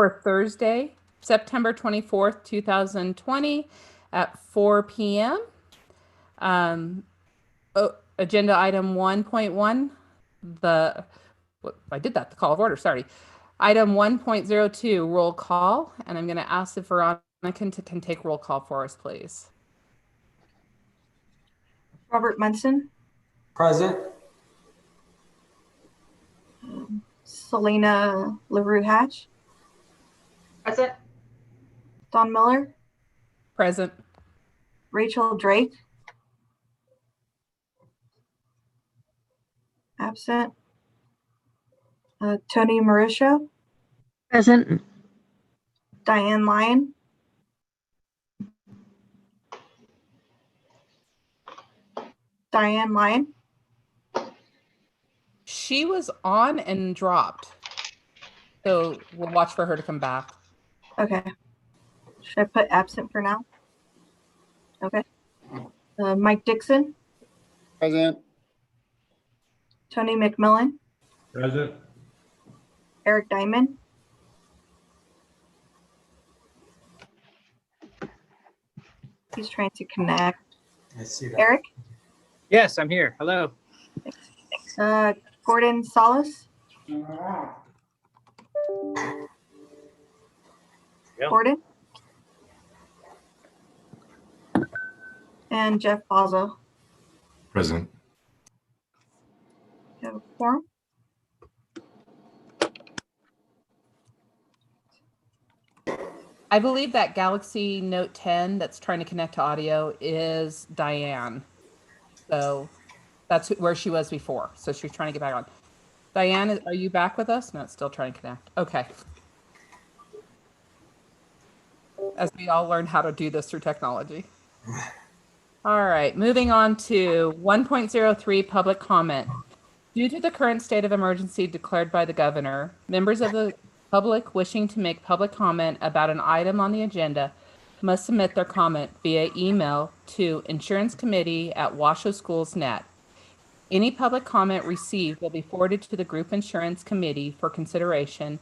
for Thursday, September 24th, 2020 at 4 p.m. Agenda item 1.1, the call of order, sorry. Item 1.02, roll call, and I'm going to ask if Veronica can take roll call for us, please. Robert Munson. Present. Selena LaRue Hatch. Present. Don Miller. Present. Rachel Drake. Absent. Tony Mauricio. Present. Diane Lyon. Diane Lyon. She was on and dropped, so we'll watch for her to come back. Okay. Should I put absent for now? Okay. Mike Dixon. Present. Tony McMillan. Present. Eric Diamond. He's trying to connect. I see that. Eric. Yes, I'm here. Hello. Gordon Salas. Yep. Gordon. And Jeff Bozzo. Present. You have a quorum? I believe that Galaxy Note 10 that's trying to connect to audio is Diane. So that's where she was before. So she's trying to get back on. Diane, are you back with us? No, it's still trying to connect. Okay. As we all learn how to do this through technology. All right, moving on to 1.03 public comment. Due to the current state of emergency declared by the governor, members of the public wishing to make public comment about an item on the agenda must submit their comment via email to insurancecommittee@washoschools.net. Any public comment received will be forwarded to the group insurance committee for consideration,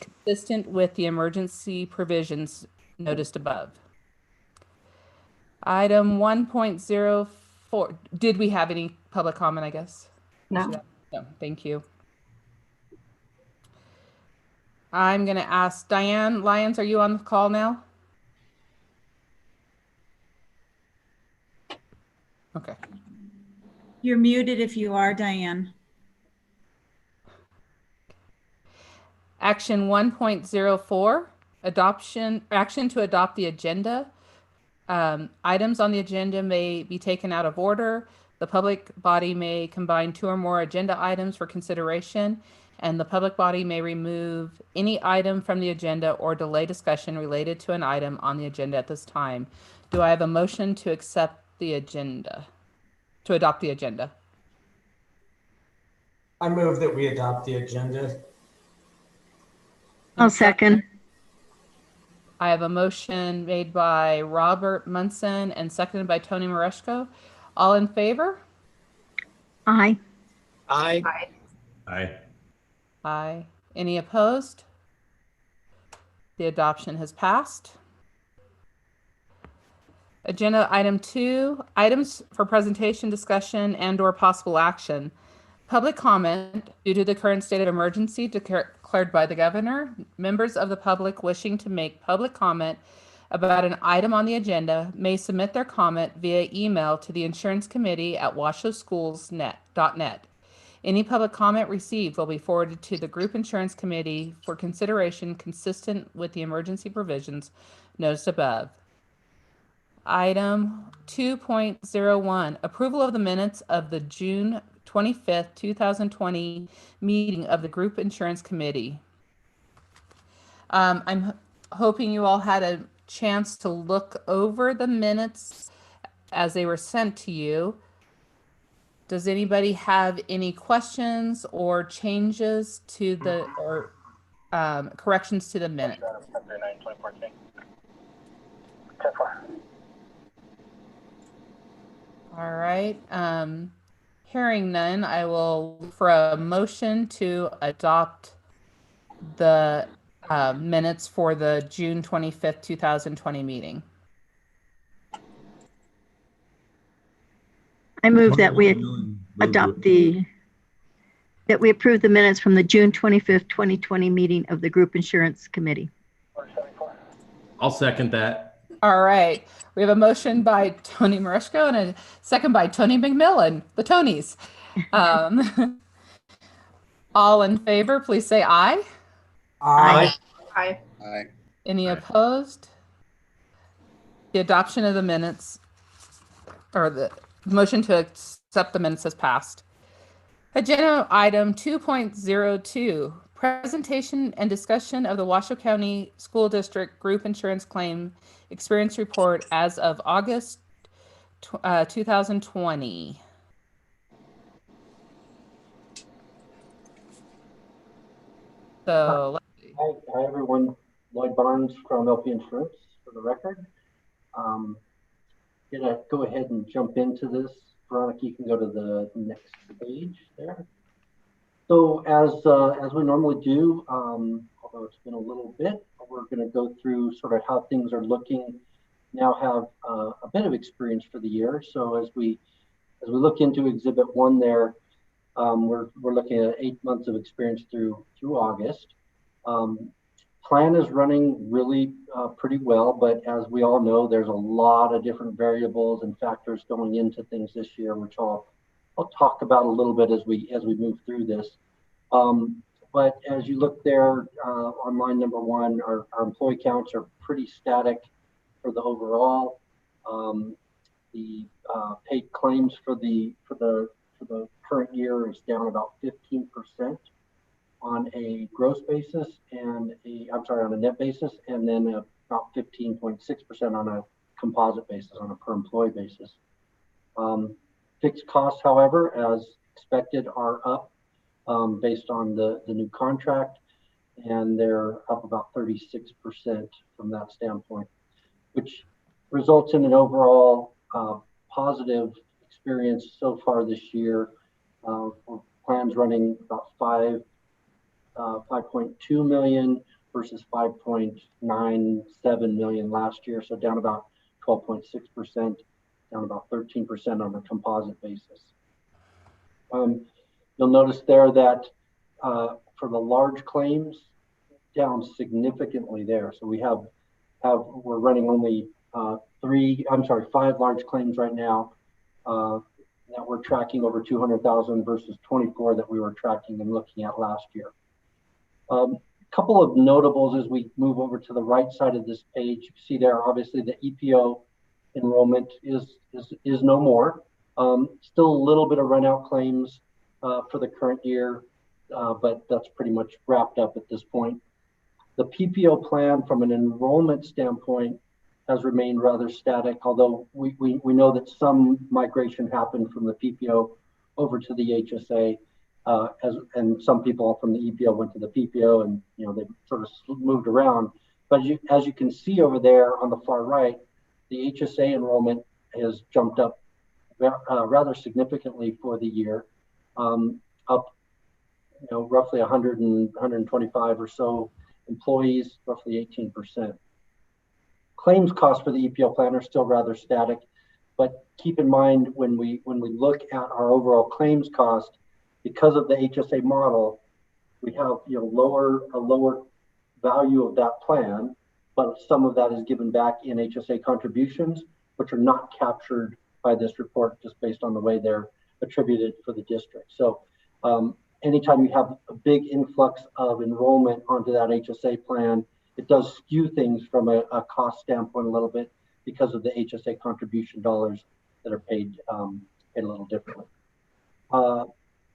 consistent with the emergency provisions noticed above. Item 1.04. Did we have any public comment, I guess? No. No, thank you. I'm going to ask Diane Lyons, are you on the call now? Okay. You're muted if you are, Diane. Action 1.04, action to adopt the agenda. Items on the agenda may be taken out of order. The public body may combine two or more agenda items for consideration, and the public body may remove any item from the agenda or delay discussion related to an item on the agenda at this time. Do I have a motion to accept the agenda, to adopt the agenda? I move that we adopt the agenda. I'll second. I have a motion made by Robert Munson and seconded by Tony Mauricio. All in favor? Aye. Aye. Aye. Aye. Any opposed? The adoption has passed. Agenda item 2, items for presentation, discussion, and/or possible action. Public comment due to the current state of emergency declared by the governor. Members of the public wishing to make public comment about an item on the agenda may submit their comment via email to the insurance committee at washoschools.net. Any public comment received will be forwarded to the group insurance committee for consideration consistent with the emergency provisions noticed above. Item 2.01, approval of the minutes of the June 25th, 2020 meeting of the group insurance committee. I'm hoping you all had a chance to look over the minutes as they were sent to you. Does anybody have any questions or changes to the, or corrections to the minutes? All right. Hearing none, I will look for a motion to adopt the minutes for the June 25th, 2020 meeting. I move that we approve the minutes from the June 25th, 2020 meeting of the Group Insurance Committee. I'll second that. All right. We have a motion by Tony Mareshko and a second by Tony McMillan, the Tonys. All in favor, please say aye. Aye. Aye. Aye. Any Aye. opposed? The adoption of the minutes, or the motion to accept the minutes has passed. Agenda item 2.02, presentation and discussion of the Washoe County School District Group Insurance Claim Experience Report as of August 2020. So let's see. Hi, everyone. Lloyd Barnes from LP Insurance for the record. Gonna go ahead and jump into this. Veronica, you can go to the next page there. So as we normally do, although it's been a little bit, we're gonna go through sort of how things are looking. Now have a bit of experience for the year. So as we look into Exhibit 1 there, we're looking at 8 months of experience through August. Plan is running really pretty well, but as we all know, there's a lot of different variables and factors going into things this year, which I'll talk about a little bit as we move through this. But as you look there on line number 1, our employee counts are pretty static for the overall. The paid claims for the current year is down about 15% on a gross basis and on a net basis, and then about 15.6% on a composite basis, on a per employee basis. Fixed costs, however, as expected, are up based on the new contract, and they're up about 36% from that standpoint, which results in an overall positive experience so far this year. Plans running about 5.2 million versus 5.97 million last year, so down about 12.6%, down about 13% on a composite basis. You'll notice there that for the large claims, down significantly there. So we're running only 5 large claims right now that we're tracking over 200,000 versus 24 that we were tracking and looking at last year. A couple of notables as we move over to the right side of this page. You see there, obviously, the EPO enrollment is no more. Still a little bit of run-out claims for the current year, but that's pretty much wrapped up at this point. The PPO plan, from an enrollment standpoint, has remained rather static, although we know that some migration happened from the PPO over to the HSA. And some people from the EPO went to the PPO, and they sort of moved around. But as you can see over there on the far right, the HSA enrollment has jumped up rather significantly for the year, up roughly 125 or so employees, roughly 18%. Claims costs for the EPO plan are still rather static, but keep in mind when we look at our overall claims cost, because of the HSA model, we have a lower value of that plan, but some of that is given back in HSA contributions, which are not captured by this report just based on the way they're attributed for the district. So anytime you have a big influx of enrollment onto that HSA plan, it does skew things from a cost standpoint a little bit because of the HSA contribution dollars that are paid a little differently.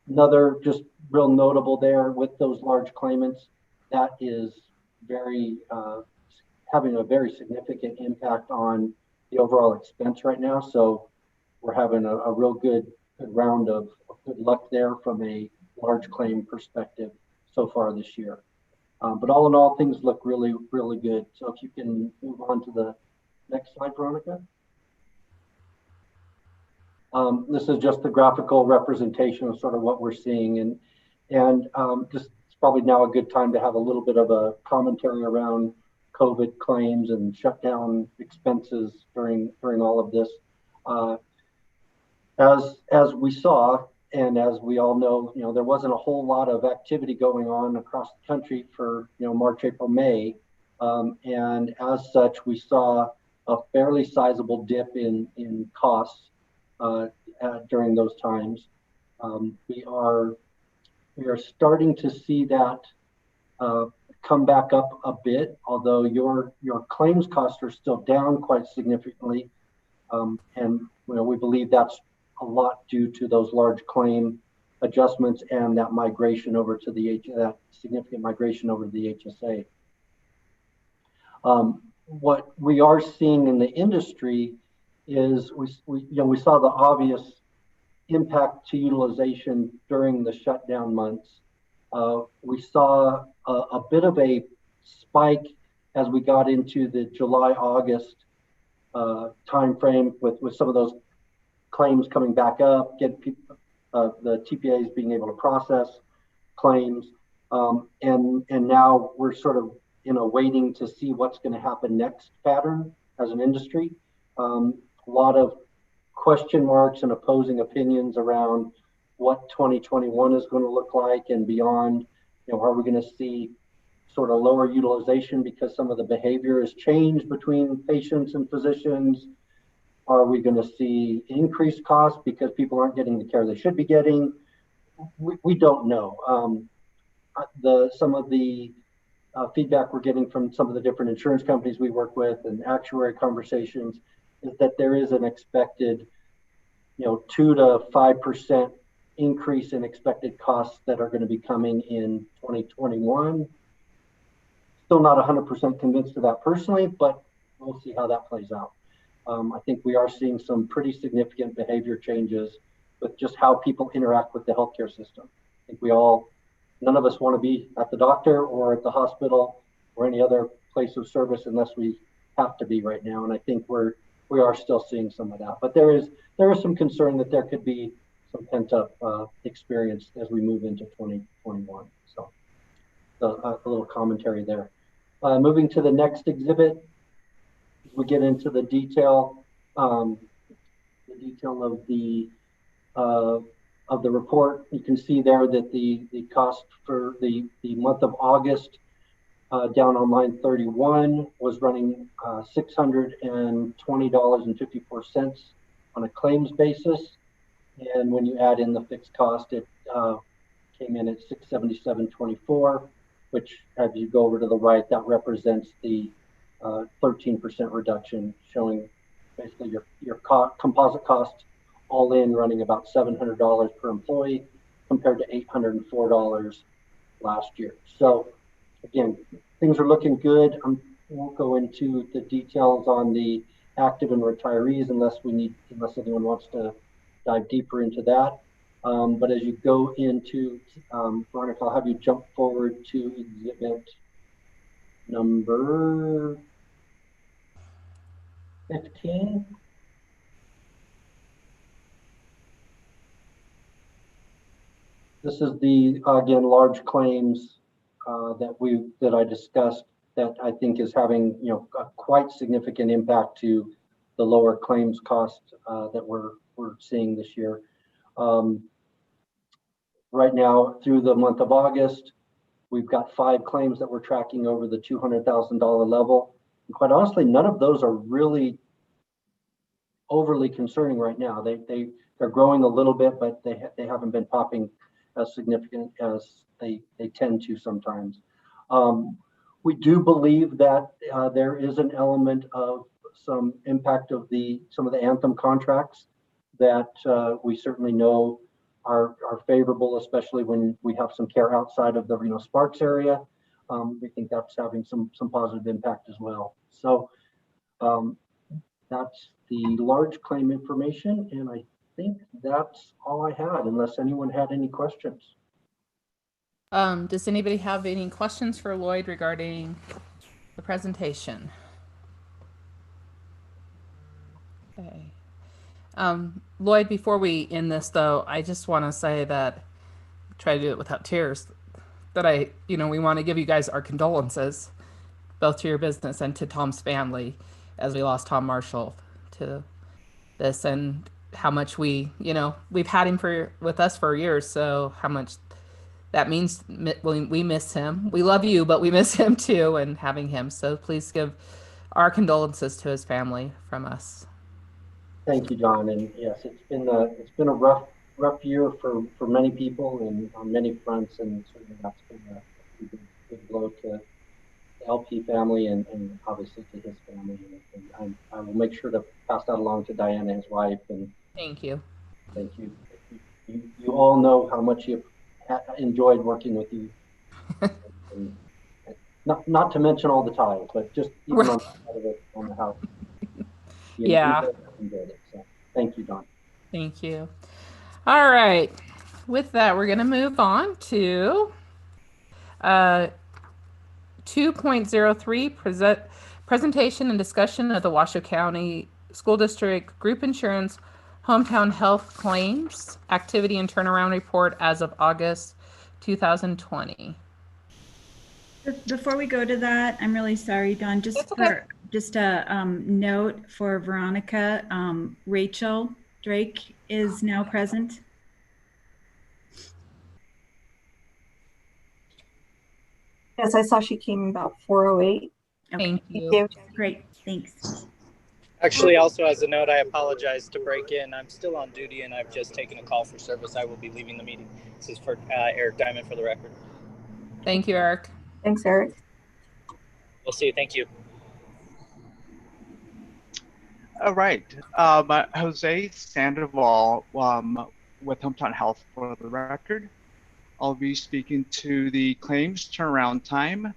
Another just real notable there with those large claimants, that is having a very significant impact on the overall expense right now. So we're having a real good round of good luck there from a large claim perspective so far this year. But all in all, things look really, really good. So if you can move on to the next slide, Veronica. This is just the graphical representation of sort of what we're seeing, and just probably now a good time to have a little bit of a commentary around COVID claims and shutdown expenses during all of this. As we saw, and as we all know, there wasn't a whole lot of activity going on across the country for March, April, May, and as such, we saw a fairly sizable dip in costs during those times. We are starting to see that come back up a bit, although your claims costs are still down quite significantly, and we believe that's a lot due to those large claim adjustments and that migration over to that significant migration over to the HSA. What we are seeing in the industry is we saw the obvious impact to utilization during the shutdown months. We saw a bit of a spike as we got into the July, August timeframe with some of those claims coming back up, get people, the TPAs being able to process claims, and now we're sort of waiting to see what's going to happen next pattern as an industry. A lot of question marks and opposing opinions around what 2021 is going to look like and beyond. Are we going to see sort of lower utilization because some of the behavior has changed between patients and physicians? Are we going to see increased costs because people aren't getting the care they should be getting? We don't know. Some of the feedback we're getting from some of the different insurance companies we work with and actuary conversations is that there is an expected 2 to 5% increase in expected costs that are going to be coming in 2021. Still not 100% convinced of that personally, but we'll see how that plays out. I think we are seeing some pretty significant behavior changes with just how people interact with the healthcare system. I think none of us want to be at the doctor or at the hospital or any other place of service unless we have to be right now. And I think we are still seeing some of that. But there is some concern that there could be some pent up experience as we move into 2021. So a little commentary there. Moving to the next exhibit, we get into the detail of the report. You can see there that the cost for the month of August down on line 31 was running $620.54 on a claims basis. And when you add in the fixed cost, it came in at $677.24, which as you go over to the right, that represents the 13% reduction, showing basically your composite cost all in running about $700 per employee compared to $804 last year. So again, things are looking good. I won't go into the details on the active and retirees unless anyone wants to dive deeper into that. But as you go into, Veronica, I'll have you jump forward to exhibit number 15. This is the, again, large claims that I discussed that I think is having, a quite significant impact to the lower claims cost that we're seeing this year. Right now, through the month of August, we've got 5 claims that we're tracking over the $200,000 level. And quite honestly, none of those are really overly concerning right now. They're growing a little bit, but they haven't been popping as significant as they tend to sometimes. We do believe that there is an element of some impact of some of the Anthem contracts that we certainly know are favorable, especially when we have some care outside of the Reno-Sparks area. We think that's having some positive impact as well. So that's the large claim information, and I think that's all I had, unless anyone had any questions. Does anybody have any questions for Lloyd regarding the presentation? Okay. Lloyd, before we end this, though, I just want to say that, try to do it without tears, that we want to give you guys our condolences, both to your business and to Tom's family, as we lost Tom Marshall to this, and how much we've had him with us for years, so how much that means. We miss him. We love you, but we miss him too, and having him. So please give our condolences to his family from us. Thank you, John. And yes, it's been a rough year for many people and on many fronts, and certainly that's been a pretty big blow to the LP family and obviously to his family. And I will make sure to pass that along to Diana, his wife, and Thank you. thank you. You all know how much you enjoyed working with you. And not to mention all the ties, but just even on the side of it, on the house. Yeah. Enjoyed it. So thank you, John. Thank you. All right. With that, we're going to move on to 2.03, presentation and discussion of the Washoe County School District Group Insurance Hometown Health Claims Activity and Turnaround Report as of August 2020. Before we go to that, I'm really sorry, Dawn, That's okay. just a note for Veronica, Rachel Drake is now present. Yes, I saw she came about 4:08. Thank Thank you. you. Great, thanks. Actually, also as a note, I apologize to break in. I'm still on duty and I've just taken a call for service. I will be leaving the meeting. This is for Eric Diamond for the record. Thank you, Eric. Thanks, Eric. We'll see you. Thank you. All right. Jose Sandoval with Hometown Health for the record. I'll be speaking to the claims turnaround time.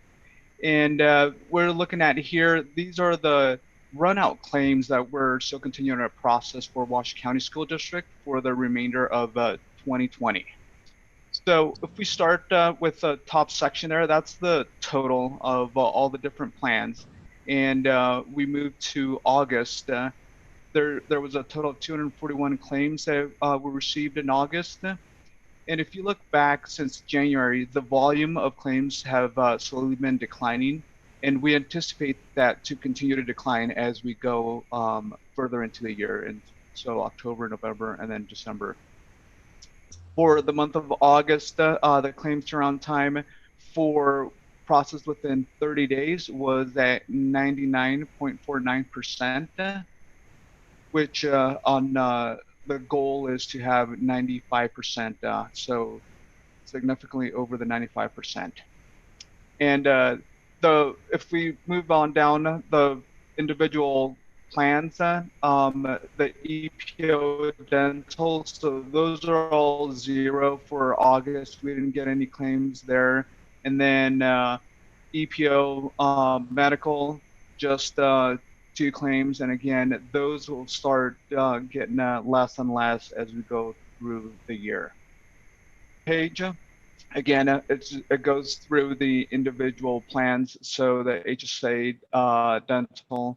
And we're looking at here, these are the run-out claims that we're still continuing our process for Washoe County School District for the remainder of 2020. So if we start with the top section there, that's the total of all the different plans. And we moved to August. There was a total of 241 claims that were received in August. And if you look back since January, the volume of claims have slowly been declining. And we anticipate that to continue to decline as we go further into the year. And so October, November, and then December. For the month of August, the claims turnaround time for process within 30 days was at 99.49%, which on the goal is to have 95%, so significantly over the 95%. And if we move on down the individual plans, the EPO dental, so those are all zero for August. We didn't get any claims there. And then EPO medical, just 2 claims. And again, those will start getting less and less as we go through the year. Page. Again, it goes through the individual plans. So the HSA dental,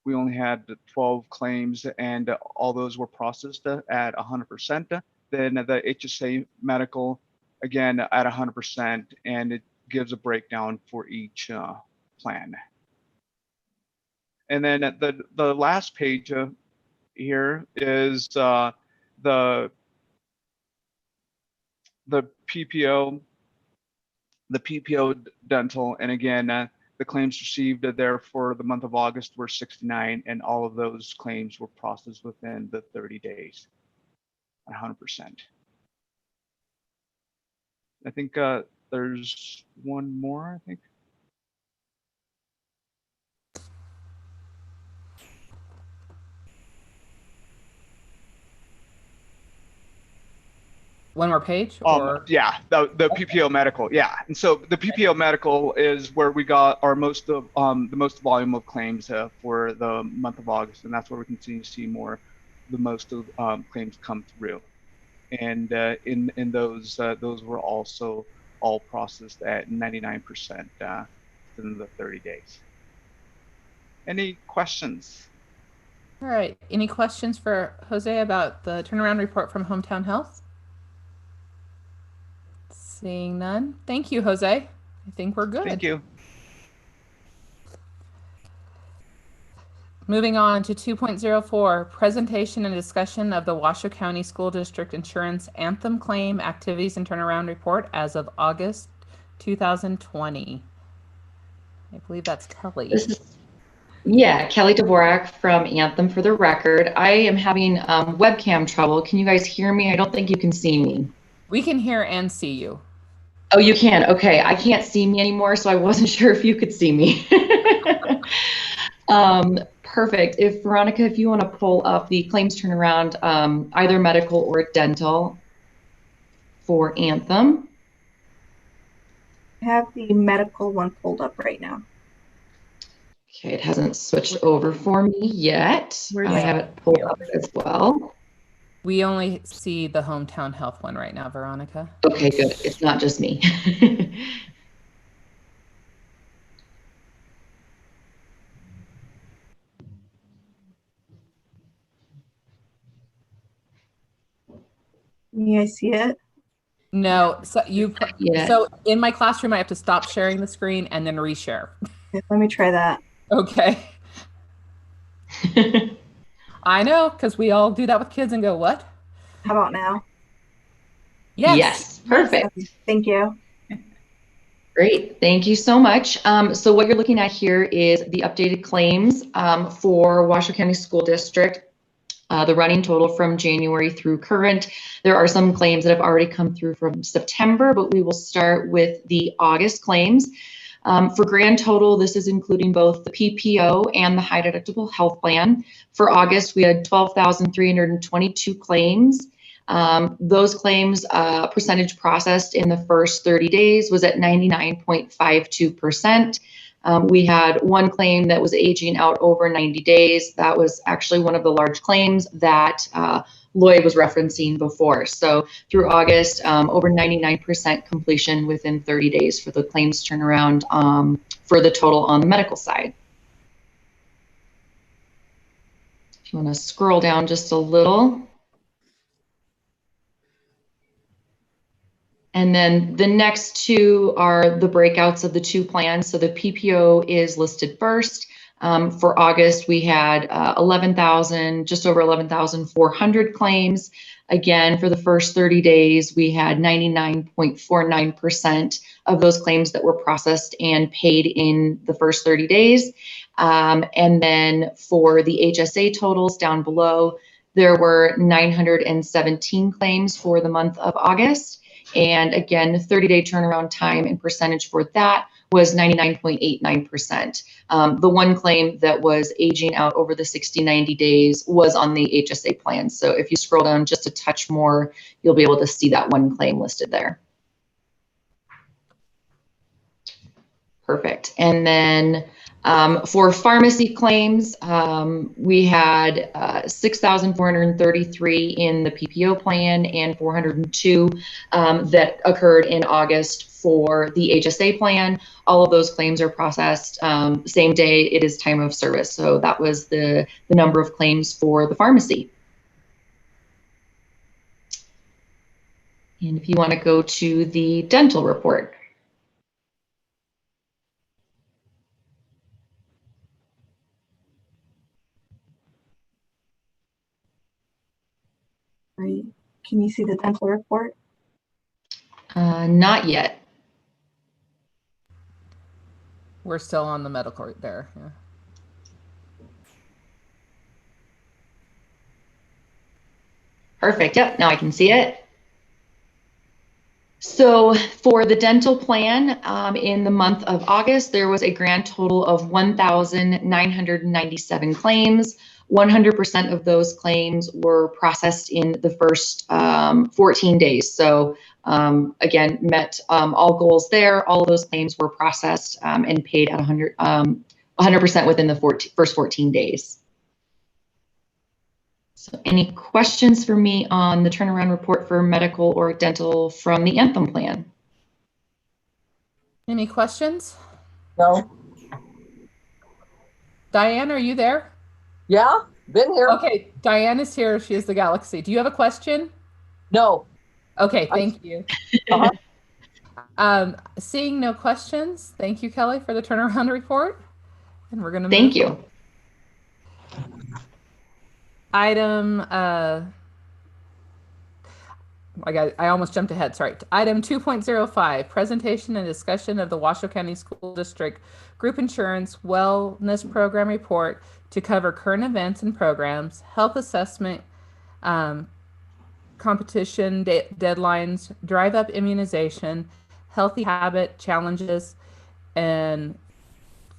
we only had 12 claims and all those were processed at 100%. Then the HSA medical, again, at 100%, and it gives a breakdown for each plan. And then the last page here is the PPO, dental, and again, the claims received there for the month of August were 69, and all of those claims were processed within the 30 days, 100%. I think there's one more, I think. One more page? Or? Yeah, the PPO medical, yeah. And so the PPO medical is where we got our the most volume of claims for the month of August, and that's where we continue to see the most of claims come through. And in those were also all processed at 99% within the 30 days. Any questions? All right. Any questions for Jose about the turnaround report from Hometown Health? Seeing none. Thank you, Jose. I think we're good. Thank you. Moving on to 2.04, presentation and discussion of the Washoe County School District Insurance Anthem Claim Activities and Turnaround Report as of August 2020. I believe that's Kelly. This is, yeah, Kelly Dvorak from Anthem for the record. I am having webcam trouble. Can you guys hear me? I don't think you can see me. We can hear and see you. Oh, you can? Okay. I can't see me anymore, so I wasn't sure if you could see me. Perfect. If Veronica, if you want to pull up the claims turnaround, either medical or dental for Anthem. I have the medical one pulled up right now. Okay, it hasn't switched over for me yet. I have it pulled up as well. We only see the hometown health one right now, Veronica. Okay, good. It's not just me. Can you guys see it? No, so Yeah. so in my classroom, I have to stop sharing the screen and then reshare. Okay, let me try that. Okay. I know, because we all do that with kids and go, what? How about now? Yes, perfect. Okay, thank you. Great, thank you so much. So what you're looking at here is the updated claims for Washoe County School District, the running total from January through current. There are some claims that have already come through from September, but we will start with the August claims. For grand total, this is including both the PPO and the high deductible health plan. For August, we had 12,322 claims. Those claims percentage processed in the first 30 days was at 99.52%. We had one claim that was aging out over 90 days. That was actually one of the large claims that Lloyd was referencing before. So through August, over 99% completion within 30 days for the claims turnaround for the total on the medical side. If you want to scroll down just a little. And then the next two are the breakouts of the two plans. So the PPO is listed first. For August, we had 11,000, just over 11,400 claims. Again, for the first 30 days, we had 99.49% of those claims that were processed and paid in the first 30 days. And then for the HSA totals down below, there were 917 claims for the month of August. And again, 30-day turnaround time and percentage for that was 99.89%. The one claim that was aging out over the 60-90 days was on the HSA plan. So if you scroll down just a touch more, you'll be able to see that one claim listed there. Perfect. And then for pharmacy claims, we had 6,433 in the PPO plan and 402 that occurred in August for the HSA plan. All of those claims are processed same day it is time of service. So that was the number of claims for the pharmacy. And if you want to go to the dental report. Right. Can you see the dental report? Not yet. We're still on the medical right there. Yeah. Perfect. Yep. Now I can see it. So for the dental plan in the month of August, there was a grand total of 1,997 claims. 100% of those claims were processed in the first 14 days. So again, met all goals there. All of those claims were processed and paid at 100% within the first 14 days. So any questions for me on the turnaround report for medical or dental from the Anthem plan? Any questions? No. Diane, are you there? Yeah, been here. Okay, Diane is here. She is the Galaxy. Do you have a question? No. Okay, thank you. Seeing no questions, thank you, Kelly, for the turnaround report. And we're going to Thank move you. item, I almost jumped ahead, sorry. Item 2.05, presentation and discussion of the Washoe County School District Group Insurance Wellness Program Report to cover current events and programs, health assessment, competition deadlines, drive up immunization, healthy habit challenges, and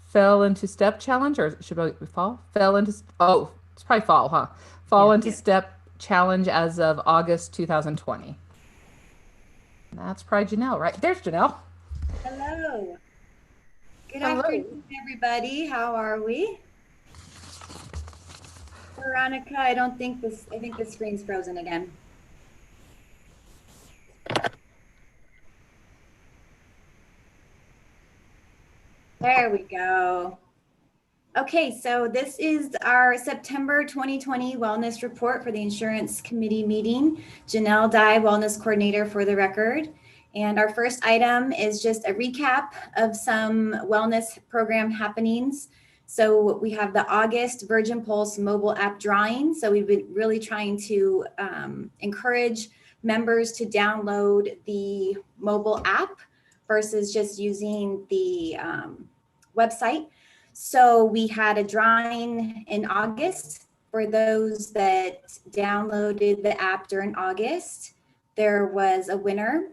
fell into step challenge, or should we fall? Fell into, oh, it's probably fall, huh? Fall into step challenge as of August 2020. And that's probably Janelle, right? There's Janelle. Hello. Good Hello. afternoon, everybody. How are we? Veronica, I think the screen's frozen again. There we go. Okay, so this is our September 2020 Wellness Report for the Insurance Committee meeting. Janelle Dye, Wellness Coordinator for the record. And our first item is just a recap of some wellness program happenings. So we have the August Virgin Pulse mobile app drawing. So we've been really trying to encourage members to download the mobile app versus just using the website. So we had a drawing in August for those that downloaded the app during August. There was a winner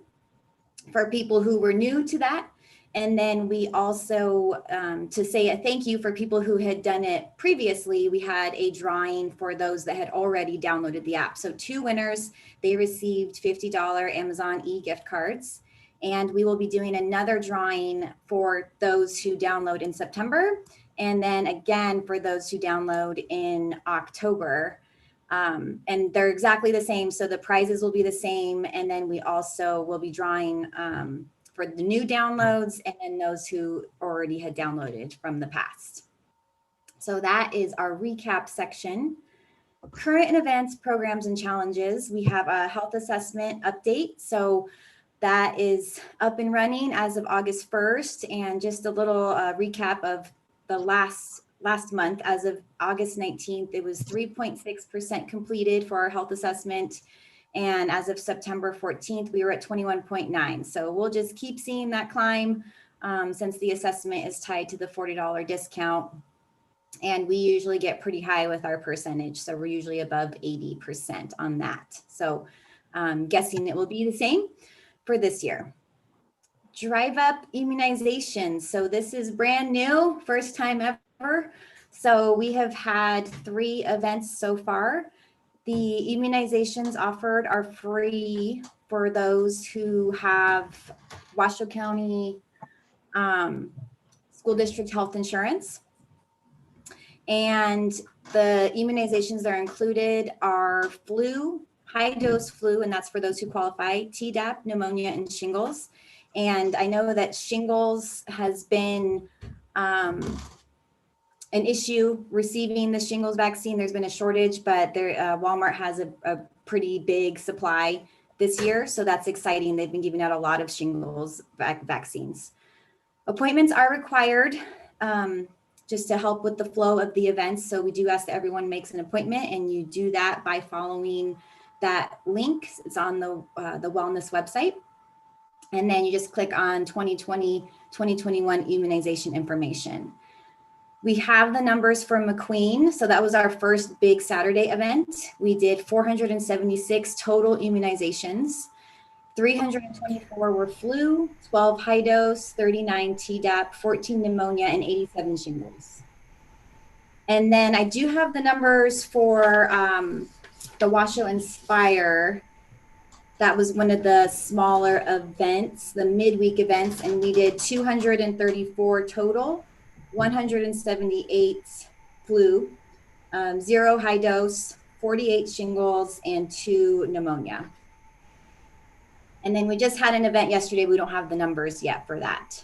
for people who were new to that. And then we also, to say a thank you for people who had done it previously, we had a drawing for those that had already downloaded the app. So 2 winners, they received $50 Amazon e-gift cards. And we will be doing another drawing for those who download in September. And then again, for those who download in October. And they're exactly the same. So the prizes will be the same. And then we also will be drawing for the new downloads and then those who already had downloaded from the past. So that is our recap section. Current events, programs, and challenges. We have a health assessment update. So that is up and running as of August 1st. And just a little recap of the last month. As of August 19th, it was 3.6% completed for our health assessment. And as of September 14th, we were at 21.9. So we'll just keep seeing that climb since the assessment is tied to the $40 discount. And we usually get pretty high with our percentage. So we're usually above 80% on that. So guessing it will be the same for this year. Drive up immunizations. So this is brand new, first time ever. So we have had 3 events so far. The immunizations offered are free for those who have Washoe County School District Health Insurance. And the immunizations that are included are flu, high dose flu, and that's for those who qualify, Tdap, pneumonia, and shingles. And I know that shingles has been an issue receiving the shingles vaccine. There's been a shortage, but Walmart has a pretty big supply this year. So that's exciting. They've been giving out a lot of shingles vaccines. Appointments are required just to help with the flow of the events. So we do ask that everyone makes an appointment, and you do that by following that link. It's on the wellness website. And then you just click on 2020, 2021 immunization information. We have the numbers for McQueen. So that was our first big Saturday event. We did 476 total immunizations. 324 were flu, 12 high dose, 39 Tdap, 14 pneumonia, and 87 shingles. And then I do have the numbers for the Washoe Inspire. That was one of the smaller events, the midweek events, and we did 234 total, 178 flu, 0 high dose, 48 shingles, and 2 pneumonia. And then we just had an event yesterday. We don't have the numbers yet for that.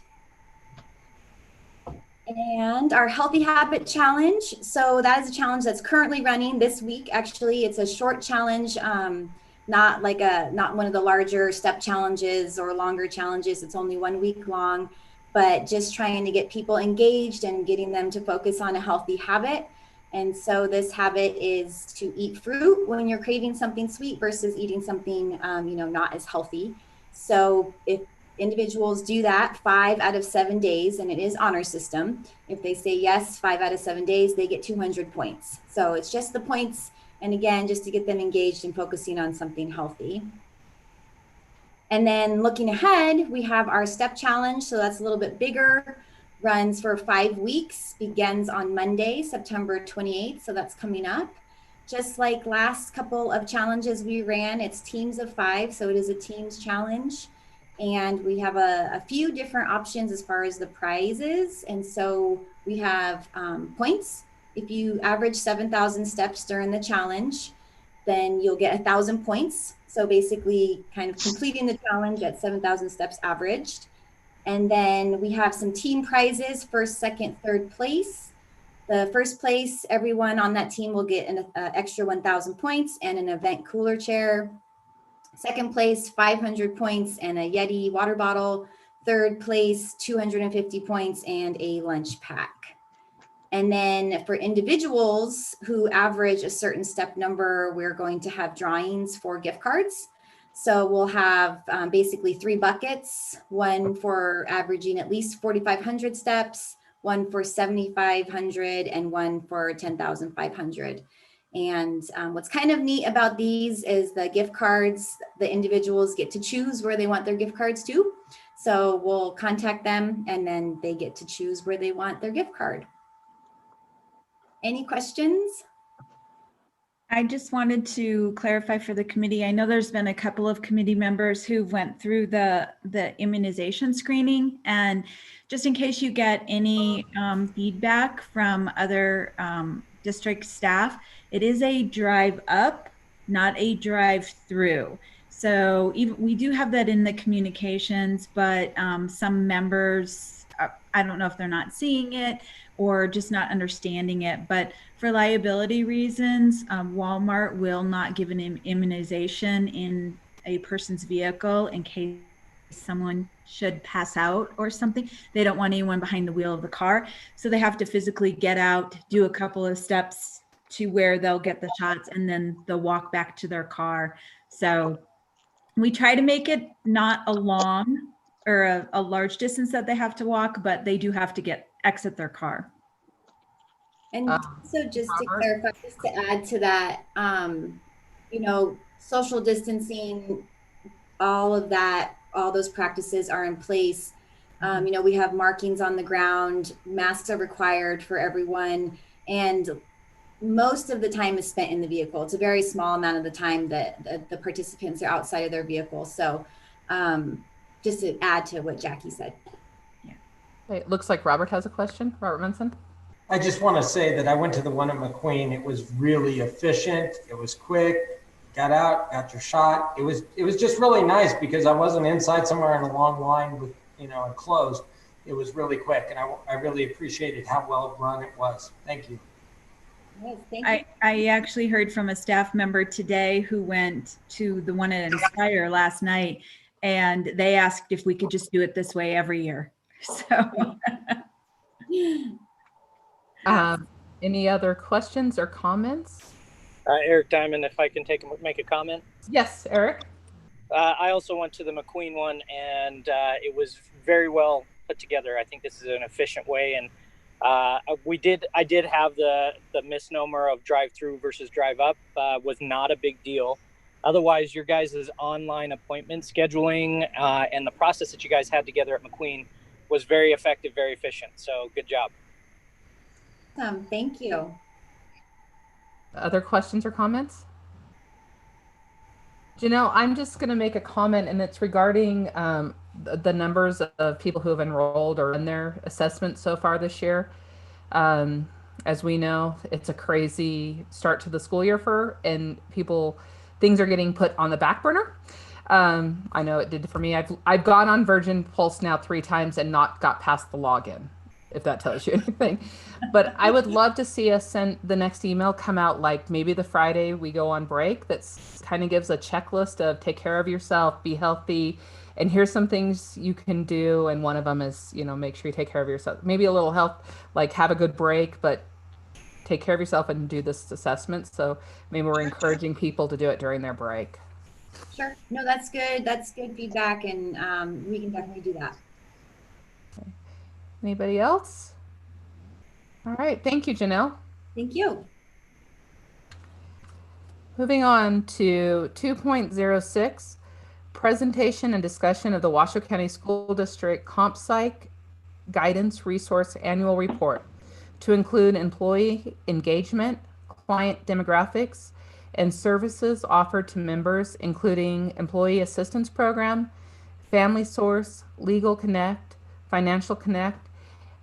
And our Healthy Habit Challenge. So that is a challenge that's currently running this week. Actually, it's a short challenge not one of the larger step challenges or longer challenges. It's only 1 week long, but just trying to get people engaged and getting them to focus on a healthy habit. And so this habit is to eat fruit when you're craving something sweet versus eating something, not as healthy. So if individuals do that 5 out of 7 days, and it is honor system, if they say yes 5 out of 7 days, they get 200 points. So it's just the points. And again, just to get them engaged and focusing on something healthy. And then looking ahead, we have our step challenge. So that's a little bit bigger, runs for 5 weeks, begins on Monday, September 28th. So that's coming up. Just like last couple of challenges we ran, it's teams of 5. So it is a teams challenge. And we have a few different options as far as the prizes. And so we have points. If you average 7,000 steps during the challenge, then you'll get 1,000 points. So basically kind of completing the challenge at 7,000 steps averaged. And then we have some team prizes, first, second, third place. The first place, everyone on that team will get an extra 1,000 points and an event cooler chair. Second place, 500 points and a Yeti water bottle. Third place, 250 points and a lunch pack. And then for individuals who average a certain step number, we're going to have drawings for gift cards. So we'll have basically 3 buckets, one for averaging at least 4,500 steps, one for 7,500, and one for 10,500. And what's kind of neat about these is the gift cards, the individuals get to choose where they want their gift cards to. So we'll contact them and then they get to choose where they want their gift card. Any questions? I just wanted to clarify for the committee. I know there's been a couple of committee members who went through the immunization screening, and just in case you get any feedback from other district staff, it is a drive up, not a drive through. So we do have that in the communications, but some members, I don't know if they're not seeing it or just not understanding it, but for liability reasons, Walmart will not give an immunization in a person's vehicle in case someone should pass out or something. They don't want anyone behind the wheel of the car. So they have to physically get out, do a couple of steps to where they'll get the shots, and then they'll walk back to their car. So we try to make it not a long or a large distance that they have to walk, but they do have to exit their car. And so just to clarify, just to add to that, social distancing, all of that, all those practices are in place. We have markings on the ground, masks are required for everyone, and most of the time is spent in the vehicle. It's a very small amount of the time that the participants are outside of their vehicle. So just to add to what Jackie said. Yeah. It looks like Robert has a question. Robert Munson. I just want to say that I went to the one at McQueen. It was really efficient. It was quick. Got out, got your shot. It was just really nice because I wasn't inside somewhere in a long line with, enclosed. It was really quick, and I really appreciated how well run it was. Thank you. Yes, thank you. I actually heard from a staff member today who went to the one at Inspire last night, and they asked if we could just do it this way every year. So. Any other questions or comments? Eric Diamond, if I can make a comment. Yes, Eric. I also went to the McQueen one, and it was very well put together. I think this is an efficient way, and I did have the misnomer of drive through versus drive up. Was not a big deal. Otherwise, your guys' online appointment scheduling and the process that you guys had together at McQueen was very effective, very efficient. So good job. Awesome. Thank you. Other questions or comments? Janelle, I'm just going to make a comment, and it's regarding the numbers of people who have enrolled or in their assessment so far this year. As we know, it's a crazy start to the school year and things are getting put on the back burner. I know it did for me. I've gone on Virgin Pulse now 3 times and not got past the login. if that tells you anything. But I would love to see us send the next email come out like maybe the Friday we go on break. That's kind of gives a checklist of take care of yourself, be healthy, and here's some things you can do. And one of them is, you know, make sure you take care of yourself. Maybe a little health, like have a good break, but take care of yourself and do this assessment. So maybe we're encouraging people to do it during their break. Sure. No, that's good. That's good feedback, and we can definitely do that. Anybody else? All right. Thank you, Janelle. Thank you. Moving on to 2.06, presentation and discussion of the Washoe County School District CompPsych Guidance Resource Annual Report to include employee engagement, client demographics, and services offered to members, including Employee Assistance Program, Family Source, Legal Connect, Financial Connect,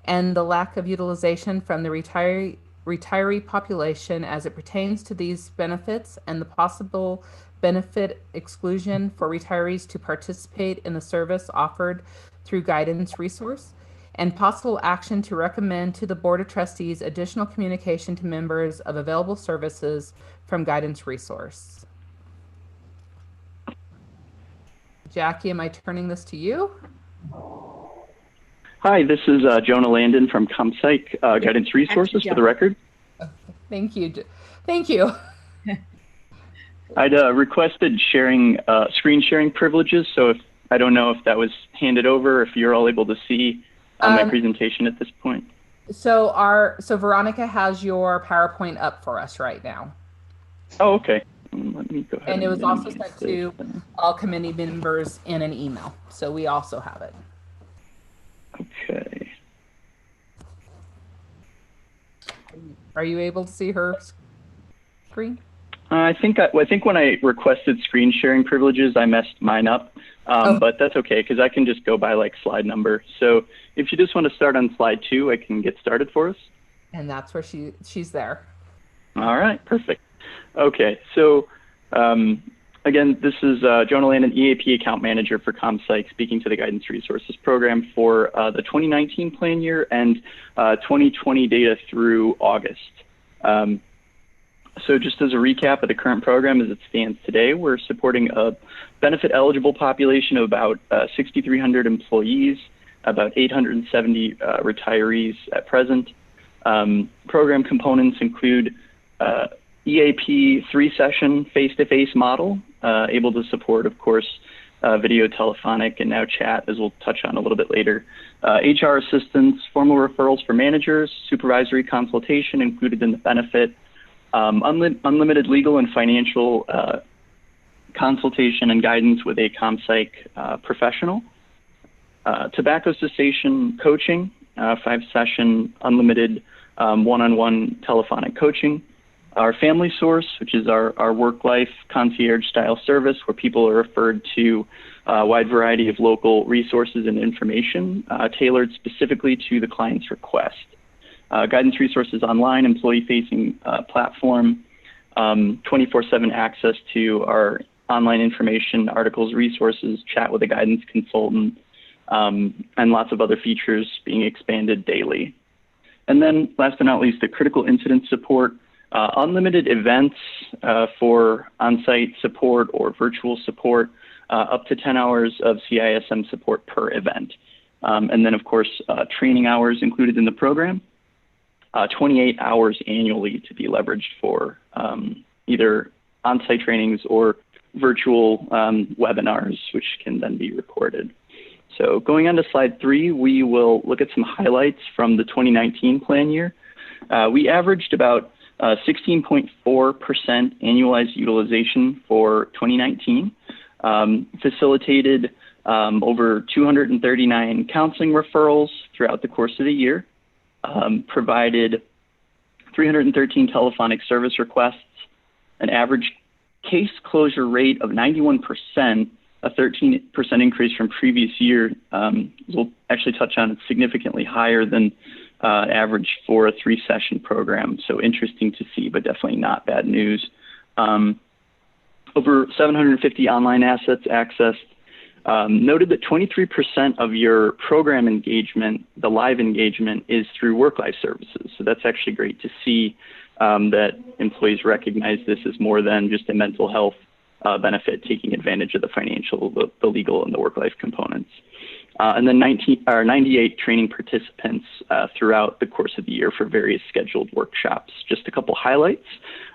and the lack of utilization from the retiree population as it pertains to these benefits and the possible benefit exclusion for retirees to participate in the service offered through guidance resource, and possible action to recommend to the Board of Trustees additional communication to members of available services from guidance resource. Jackie, am I turning this to you? Hi, this is Jonah Landon from CompPsych Guidance Resources, for the record. Thank you. Thank you. I'd requested sharing screen sharing privileges, so if I don't know if that was handed over, if you're all able to see my presentation at this point. So Veronica has your PowerPoint up for us right now. Oh, okay. Let me go ahead. And it was also sent to all committee members in an email, so we also have it. Okay. Are you able to see her screen? I think when I requested screen sharing privileges, I messed mine up, but that's okay because I can just go by like slide number. So if you just want to start on slide 2, I can get started for us. And that's where she's there. All right, perfect. Okay, so again, this is Jonah Landon, EAP account manager for CompPsych, speaking to the Guidance Resources Program for the 2019 plan year and 2020 data through August. So just as a recap of the current program as it stands today, we're supporting a benefit eligible population of about 6,300 employees, about 870 retirees at present. Program components include EAP 3-session face-to-face model, able to support, of course, video, telephonic, and now chat, as we'll touch on a little bit later. HR assistance, formal referrals for managers, supervisory consultation included in the benefit, unlimited legal and financial consultation and guidance with a CompPsych professional. Tobacco cessation coaching, 5-session unlimited one-on-one telephonic coaching. Our Family Source, which is our work-life concierge-style service where people are referred to a wide variety of local resources and information tailored specifically to the client's request. Guidance Resources online, employee-facing platform, 24/7 access to our online information, articles, resources, chat with a guidance consultant, and lots of other features being expanded daily. And then last but not least, the critical incident support, unlimited events for on-site support or virtual support, up to 10 hours of CISM support per event. And then, of course, training hours included in the program, 28 hours annually to be leveraged for either on-site trainings or virtual webinars, which can then be recorded. So going on to slide 3, we will look at some highlights from the 2019 plan year. We averaged about 16.4% annualized utilization for 2019, facilitated over 239 counseling referrals throughout the course of the year, provided 313 telephonic service requests, an average case closure rate of 91%, a 13% increase from previous year. We'll actually touch on it, significantly higher than average for a 3-session program. So interesting to see, but definitely not bad news. Over 750 online assets accessed, noted that 23% of your program engagement, the live engagement, is through work-life services. So that's actually great to see that employees recognize this as more than just a mental health benefit, taking advantage of the financial, the legal, and the work-life components. And then 98 training participants throughout the course of the year for various scheduled workshops. Just a couple highlights,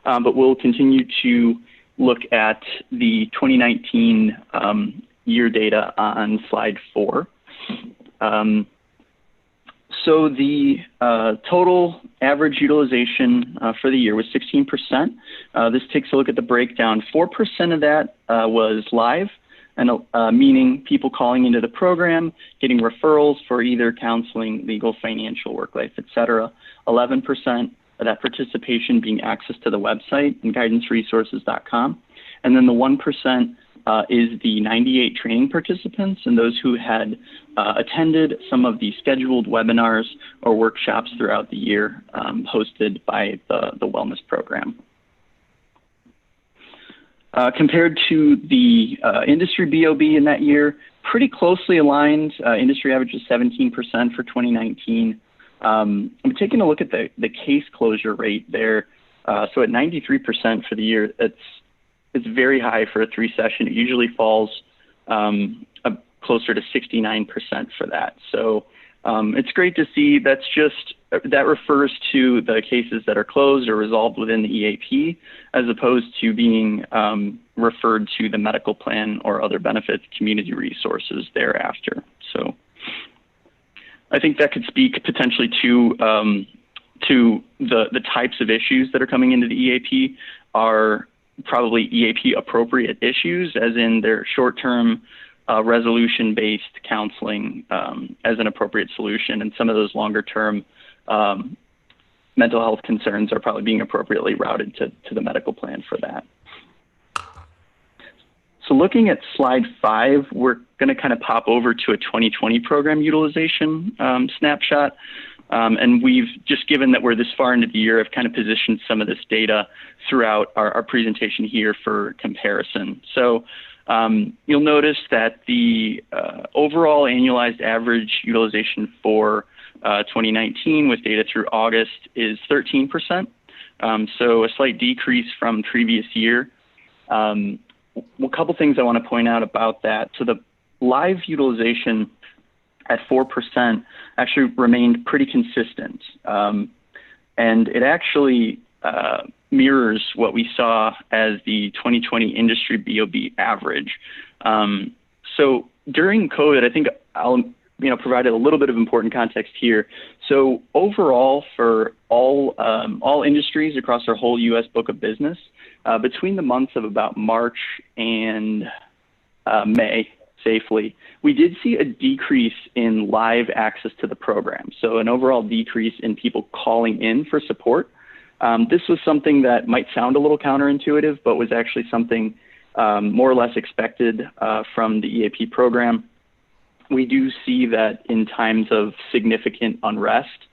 but we'll continue to look at the 2019 year data on slide 4. So the total average utilization for the year was 16%. This takes a look at the breakdown. 4% of that was live, and meaning people calling into the program, getting referrals for either counseling, legal, financial, work life, et cetera. 11% of that participation being access to the website and guidanceresources.com. And then the 1% is the 98 training participants and those who had attended some of the scheduled webinars or workshops throughout the year hosted by the wellness program. Compared to the industry BOB in that year, pretty closely aligned. Industry average is 17% for 2019. I'm taking a look at the case closure rate there. So at 93% for the year, it's very high for a 3-session. It usually falls closer to 69% for that. So it's great to see. That refers to the cases that are closed or resolved within the EAP, as opposed to being referred to the medical plan or other benefits community resources thereafter. So I think that could speak potentially to the types of issues that are coming into the EAP are probably EAP appropriate issues, as in their short-term resolution-based counseling as an appropriate solution, and some of those longer-term mental health concerns are probably being appropriately routed to the medical plan for that. So looking at slide 5, we're going to kind of pop over to a 2020 program utilization snapshot. And we've just, given that we're this far into the year, have kind of positioned some of this data throughout our presentation here for comparison. So you'll notice that the overall annualized average utilization for 2019 with data through August is 13%. So a slight decrease from previous year. A couple things I want to point out about that. So the live utilization at 4% actually remained pretty consistent. And it actually mirrors what we saw as the 2020 industry BOB average. So during COVID, I think I'll provide a little bit of important context here. So overall, for all industries across our whole U.S. book of business, between the months of about March and May, safely, we did see a decrease in live access to the program. So an overall decrease in people calling in for support. This was something that might sound a little counterintuitive, but was actually something more or less expected from the EAP program. We do see that in times of significant unrest,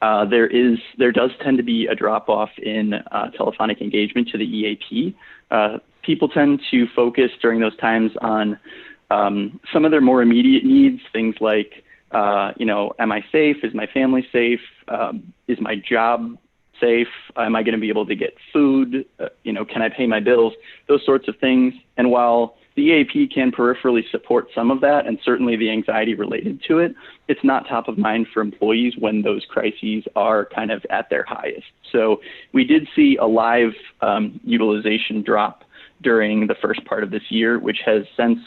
there does tend to be a drop-off in telephonic engagement to the EAP. People tend to focus during those times on some of their more immediate needs, things like, am I safe? Is my family safe? Is my job safe? Am I going to be able to get food? Can I pay my bills? Those sorts of things. And while the EAP can peripherally support some of that, and certainly the anxiety related to it, it's not top of mind for employees when those crises are kind of at their highest. So we did see a live utilization drop during the first part of this year, which has since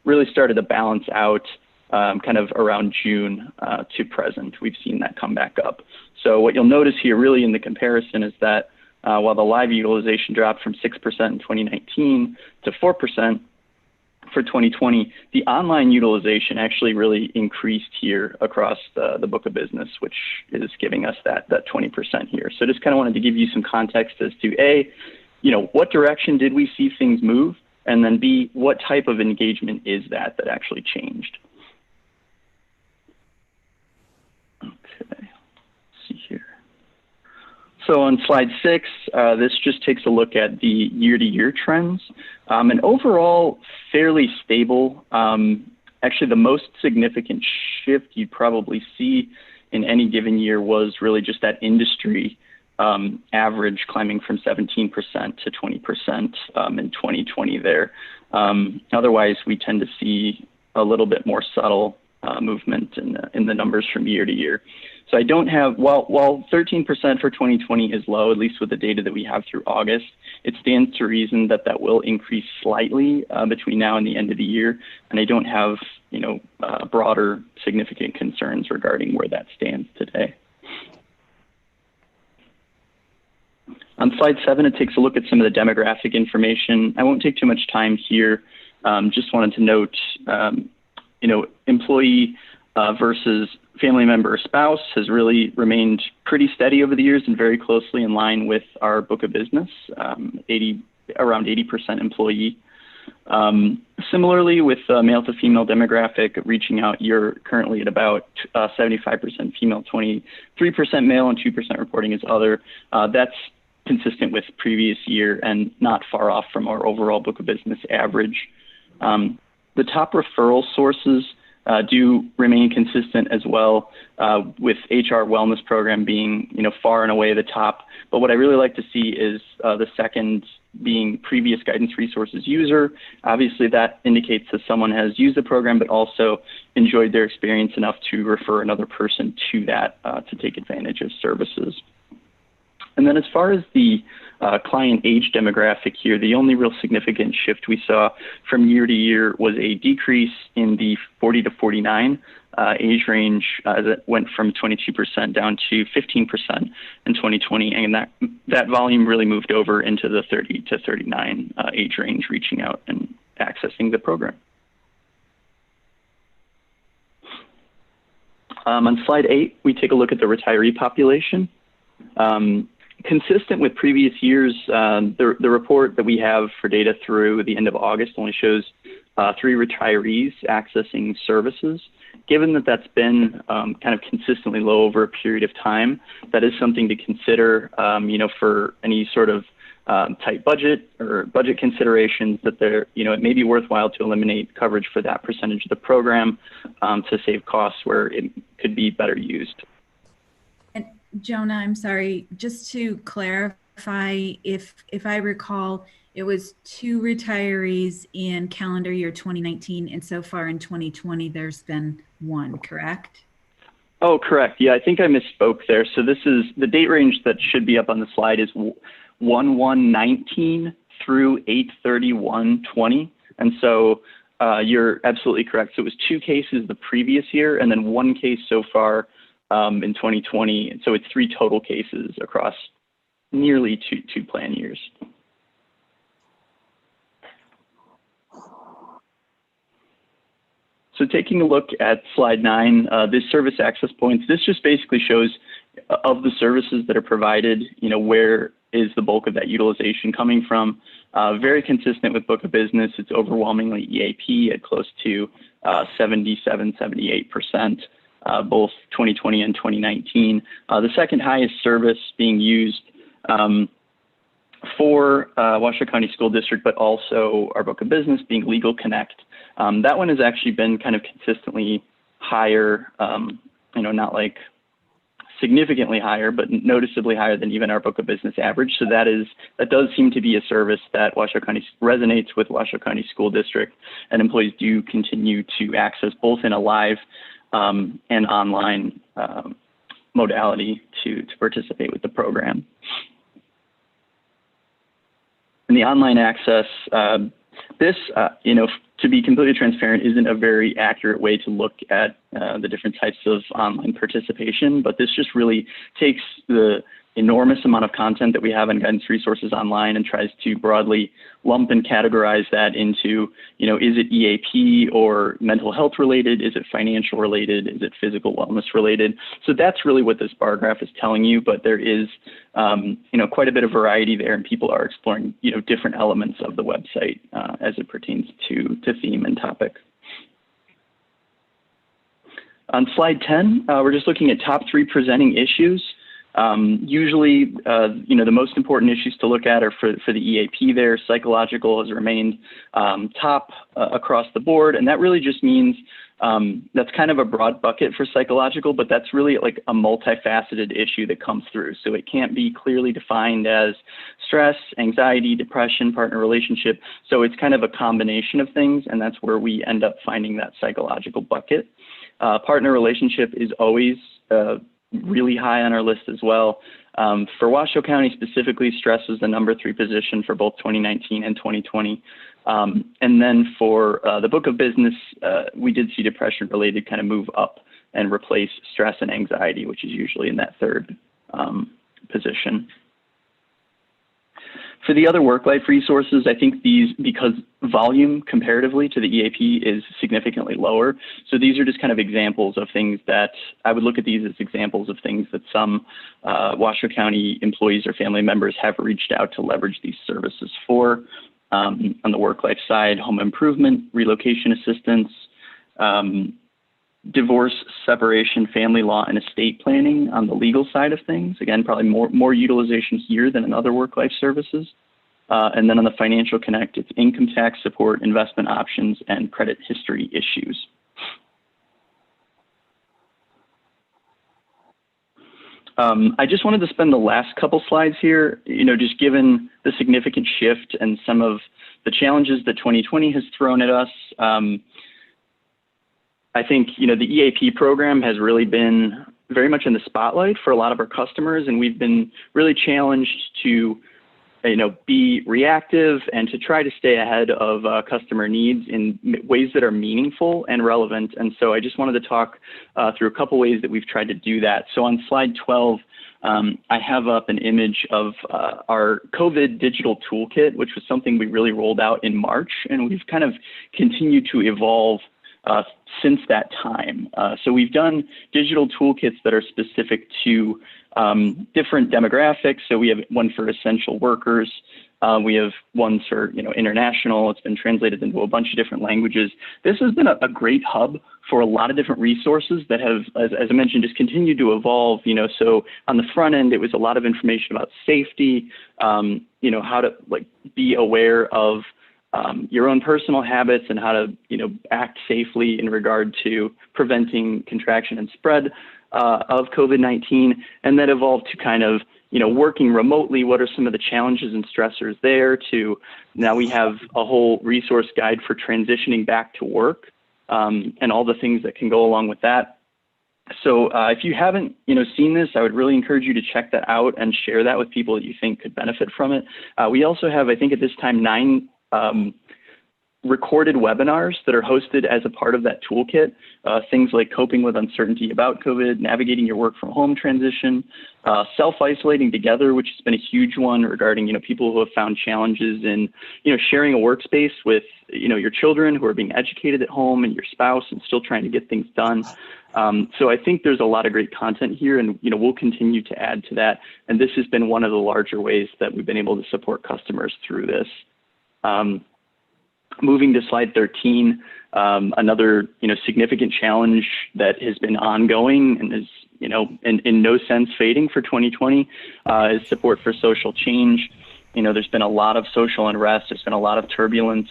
really started to balance out kind of around June to present. We've seen that come back up. So what you'll notice here really in the comparison is that while the live utilization dropped from 6% in 2019 to 4% for 2020, the online utilization actually really increased here across the book of business, which is giving us that 20% here. So just kind of wanted to give you some context as to A, what direction did we see things move? And then B, what type of engagement is that actually changed? Okay, let's see here. So on slide 6, this just takes a look at the year-to-year trends. And overall, fairly stable. Actually, the most significant shift you'd probably see in any given year was really just that industry average climbing from 17% to 20% in 2020 there. Otherwise, we tend to see a little bit more subtle movement in the numbers from year to year. So I don't have, while 13% for 2020 is low, at least with the data that we have through August, it stands to reason that that will increase slightly between now and the end of the year. And I don't have, broader significant concerns regarding where that stands today. On slide 7, it takes a look at some of the demographic information. I won't take too much time here. Just wanted to note, employee versus family member or spouse has really remained pretty steady over the years and very closely in line with our book of business, around 80% employee. Similarly, with male to female demographic reaching out, you're currently at about 75% female, 23% male, and 2% reporting as other. That's consistent with previous year and not far off from our overall book of business average. The top referral sources do remain consistent as well, with HR wellness program being, far and away the top. But what I really like to see is the second being previous guidance resources user. Obviously, that indicates that someone has used the program, but also enjoyed their experience enough to refer another person to that to take advantage of services. And then as far as the client age demographic here, the only real significant shift we saw from year to year was a decrease in the 40 to 49 age range that went from 22% down to 15% in 2020. And that volume really moved over into the 30 to 39 age range, reaching out and accessing the program. On slide 8, we take a look at the retiree population. Consistent with previous years, the report that we have for data through the end of August only shows 3 retirees accessing services. Given that that's been kind of consistently low over a period of time, that is something to consider, for any sort of tight budget or budget considerations, that there, it may be worthwhile to eliminate coverage for that percentage of the program to save costs where it could be better used. Jonah, I'm sorry, just to clarify, if I recall, it was 2 retirees in calendar year 2019, and so far in 2020, there's been 1, correct? Oh, correct. Yeah, I think I misspoke there. So this is the date range that should be up on the slide is 1/1/19 through 8/31/20. And so you're absolutely correct. So it was 2 cases the previous year and then 1 case so far in 2020. And so it's 3 total cases across nearly two plan years. So taking a look at slide 9, this service access points, this just basically shows of the services that are provided, where is the bulk of that utilization coming from. Very consistent with book of business. It's overwhelmingly EAP at close to 77, 78%. Both 2020 and 2019. The second highest service being used for Washoe County School District, but also our book of business being Legal Connect. That one has actually been kind of consistently higher, not like significantly higher, but noticeably higher than even our book of business average. So that does seem to be a service that Washoe County resonates with Washoe County School District, and employees do continue to access both in a live and online modality to participate with the program. And the online access, this, to be completely transparent, isn't a very accurate way to look at the different types of online participation, but this just really takes the enormous amount of content that we have on guidance resources online and tries to broadly lump and categorize that into, is it EAP or mental health related? Is it financial related? Is it physical wellness related? So that's really what this bar graph is telling you, but there is, quite a bit of variety there, and people are exploring, different elements of the website as it pertains to theme and topic. On slide 10, we're just looking at top 3 presenting issues. Usually, the most important issues to look at are for the EAP there. Psychological has remained top across the board, and that really just means that's kind of a broad bucket for psychological, but that's really like a multifaceted issue that comes through. So it can't be clearly defined as stress, anxiety, depression, partner relationship. So it's kind of a combination of things, and that's where we end up finding that psychological bucket. Partner relationship is always really high on our list as well. For Washoe County specifically, stress was the #3 position for both 2019 and 2020. And then for the book of business, we did see depression related kind of move up and replace stress and anxiety, which is usually in that 3rd position. For the other work-life resources, I think these, because volume comparatively to the EAP is significantly lower, so these are just kind of examples of things that I would look at these as examples of things that some Washoe County employees or family members have reached out to leverage these services for. On the work-life side, home improvement, relocation assistance, divorce, separation, family law, and estate planning on the legal side of things. Again, probably more utilization here than in other work-life services. And then on the financial connect, it's income tax support, investment options, and credit history issues. I just wanted to spend the last couple slides here, just given the significant shift and some of the challenges that 2020 has thrown at us. I think, the EAP program has really been very much in the spotlight for a lot of our customers, and we've been really challenged to, be reactive and to try to stay ahead of customer needs in ways that are meaningful and relevant. And so I just wanted to talk through a couple ways that we've tried to do that. So on slide 12, I have up an image of our COVID digital toolkit, which was something we really rolled out in March, and we've kind of continued to evolve since that time. So we've done digital toolkits that are specific to different demographics. So we have one for essential workers. We have ones for, international. It's been translated into a bunch of different languages. This has been a great hub for a lot of different resources that have, as I mentioned, just continued to evolve. So on the front end, it was a lot of information about safety, how to be aware of your own personal habits and how to, act safely in regard to preventing contraction and spread of COVID-19. And that evolved to kind of, working remotely. What are some of the challenges and stressors there? To now we have a whole resource guide for transitioning back to work and all the things that can go along with that. So if you haven't, seen this, I would really encourage you to check that out and share that with people that you think could benefit from it. We also have, I think at this time, 9 recorded webinars that are hosted as a part of that toolkit. Things like coping with uncertainty about COVID, navigating your work from home transition, self-isolating together, which has been a huge one regarding, people who have found challenges in, sharing a workspace with, your children who are being educated at home and your spouse and still trying to get things done. So I think there's a lot of great content here, and, we'll continue to add to that. And this has been one of the larger ways that we've been able to support customers through this. Moving to slide 13, another, significant challenge that has been ongoing and is, in no sense fading for 2020 is support for social change. There's been a lot of social unrest. There's been a lot of turbulence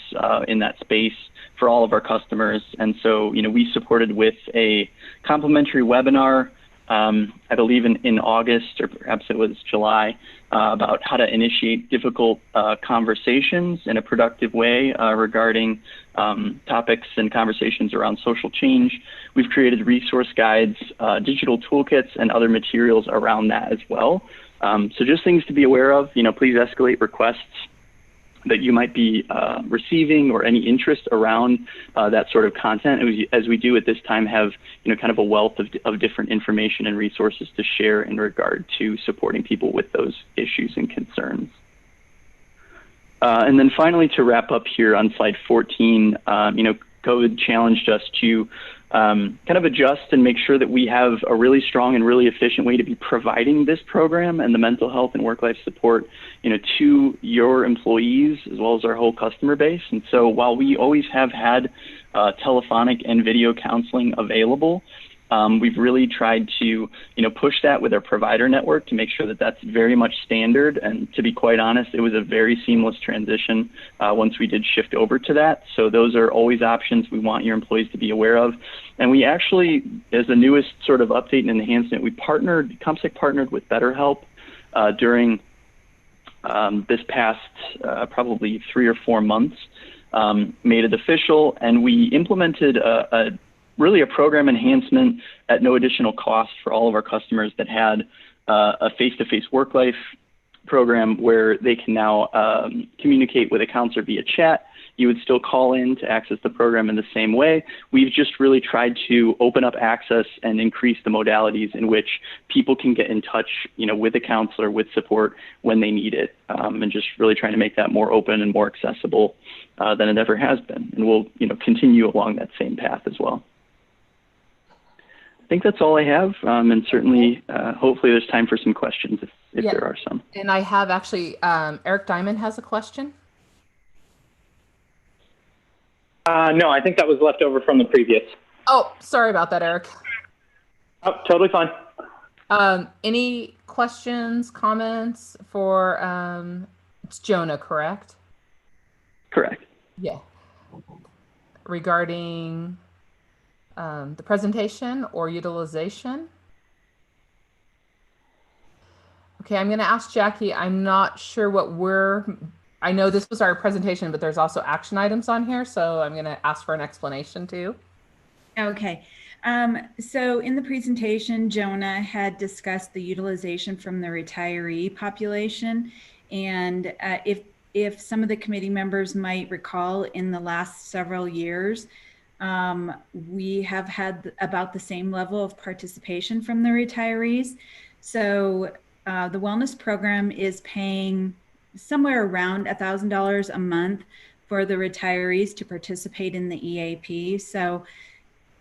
in that space for all of our customers. And so, we supported with a complimentary webinar, I believe in August, or perhaps it was July, about how to initiate difficult conversations in a productive way regarding topics and conversations around social change. We've created resource guides, digital toolkits, and other materials around that as well. So just things to be aware of. Please escalate requests that you might be receiving or any interest around that sort of content, as we do at this time have kind of a wealth of different information and resources to share in regard to supporting people with those issues and concerns. And then finally, to wrap up here on slide 14, COVID challenged us to kind of adjust and make sure that we have a really strong and really efficient way to be providing this program and the mental health and work-life support, to your employees as well as our whole customer base. And so while we always have had telephonic and video counseling available, We've really tried to, push that with our provider network to make sure that that's very much standard. And to be quite honest, it was a very seamless transition once we did shift over to that. So those are always options we want your employees to be aware of. And we actually, as the newest sort of update and enhancement, CompSec partnered with BetterHelp during this past probably 3 or 4 months, made it official, and we implemented really a program enhancement at no additional cost for all of our customers that had a face-to-face work life program where they can now communicate with a counselor via chat. You would still call in to access the program in the same way. We've just really tried to open up access and increase the modalities in which people can get in touch, with a counselor, with support when they need it, and just really trying to make that more open and more accessible than it ever has been. And we'll, continue along that same path as well. I think that's all I have, and certainly, hopefully, there's time for some questions if there are some. And I have actually, Eric Diamond has a question. No, I think that was left over from the previous. Oh, sorry about that, Eric. Oh, totally fine. Any questions, comments for, it's Jonah, correct? Correct. Yeah. Regarding the presentation or utilization? Okay, I'm going to ask Jackie. I'm not sure I know this was our presentation, but there's also action items on here, so I'm going to ask for an explanation too. Okay. So in the presentation, Jonah had discussed the utilization from the retiree population. And if some of the committee members might recall, in the last several years, we have had about the same level of participation from the retirees. So the wellness program is paying somewhere around $1,000 a month for the retirees to participate in the EAP. So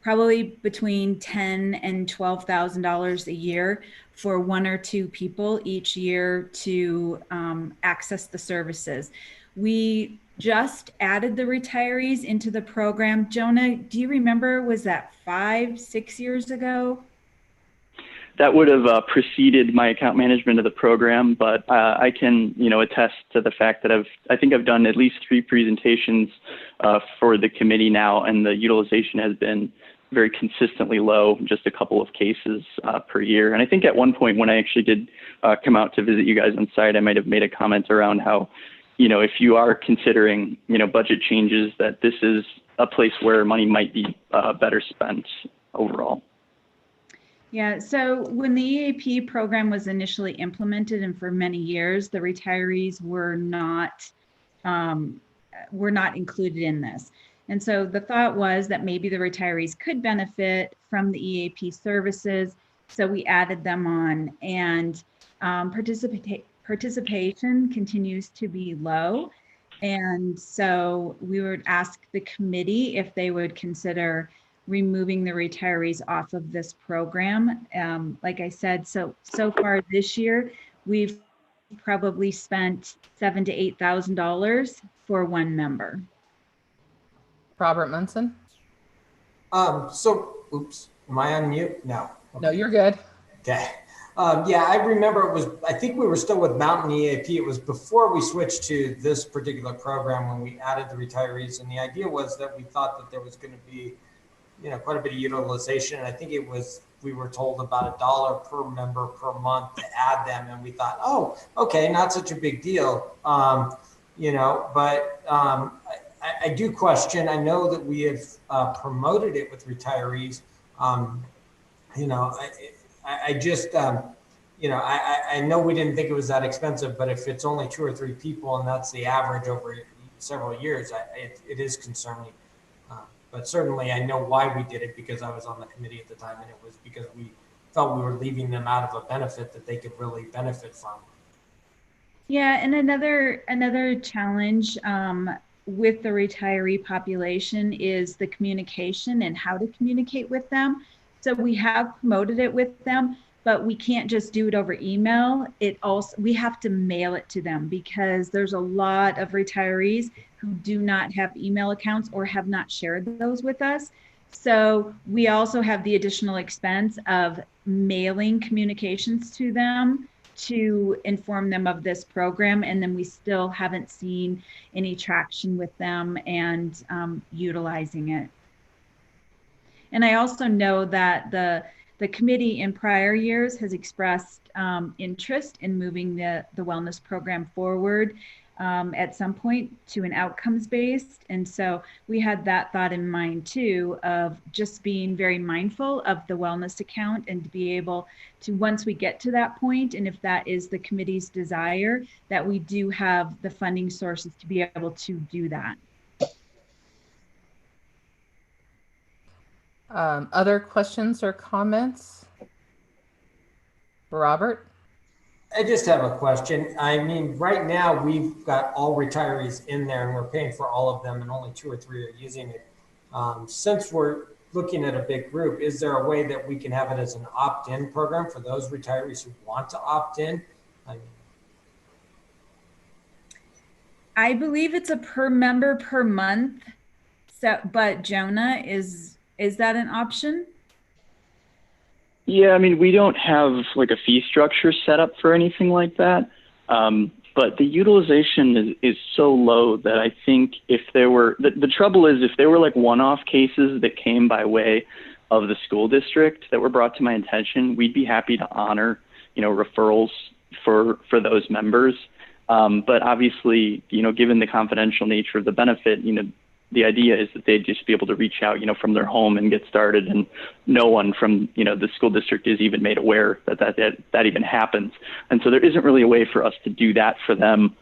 probably between $10,000 and $12,000 a year for 1 or 2 people each year to access the services. We just added the retirees into the program. Jonah, do you remember, was that 5-6 years ago? That would have preceded my account management of the program, but I can, attest to the fact that I think I've done at least 3 presentations for the committee now, and the utilization has been very consistently low, just a couple of cases per year. And I think at one point when I actually did come out to visit you guys on site, I might have made a comment around how, if you are considering, budget changes, that this is a place where money might be better spent overall. Yeah, so when the EAP program was initially implemented, and for many years, the retirees were not included in this. And so the thought was that maybe the retirees could benefit from the EAP services. So we added them on, and participation continues to be low. And so we would ask the committee if they would consider removing the retirees off of this program. Like I said, so far this year, we've probably spent $7,000 to $8,000 for 1 member. Robert Munson? Oops, am I on mute? No. Okay. No, you're good. Okay. Yeah, I remember I think we were still with Mountain EAP. It was before we switched to this particular program when we added the retirees. And the idea was that we thought that there was going to be quite a bit of utilization. And I think we were told about $1 per member per month to add them. And we thought, oh, okay, not such a big deal. But I do question, I know that we have promoted it with retirees. I know we didn't think it was that expensive, but if it's only 2 or 3 people and that's the average over several years, it is concerning. But certainly I know why we did it, because I was on the committee at the time, and it was because we felt we were leaving them out of a benefit that they could really benefit from. Yeah, and another challenge with the retiree population is the communication and how to communicate with them. So we have promoted it with them, but we can't just do it over email. We have to mail it to them, because there's a lot of retirees who do not have email accounts or have not shared those with us. So we also have the additional expense of mailing communications to them to inform them of this program. And then we still haven't seen any traction with them and utilizing it. And I also know that the committee in prior years has expressed interest in moving the wellness program forward at some point to an outcomes based. And so we had that thought in mind too, of just being very mindful of the wellness account and to be able to, once we get to that point, and if that is the committee's desire, that we do have the funding sources to be able to do that. Other questions or comments? Robert? I just have a question. I mean, right now we've got all retirees in there and we're paying for all of them and only 2 or 3 are using it. Since we're looking at a big group, is there a way that we can have it as an opt-in program for those retirees who want to opt in? I believe it's a per member per month. So, but Jonah, is that an option? Yeah, I mean, we don't have like a fee structure set up for anything like that. But the utilization is so low that I think if there were, the trouble is if there were like one-off cases that came by way of the school district that were brought to my attention, we'd be happy to honor, referrals for those members. But obviously, given the confidential nature of the benefit, the idea is that they'd just be able to reach out, from their home and get started, and no one from, the school district is even made aware that even happens. And so there isn't really a way for us to do that for them,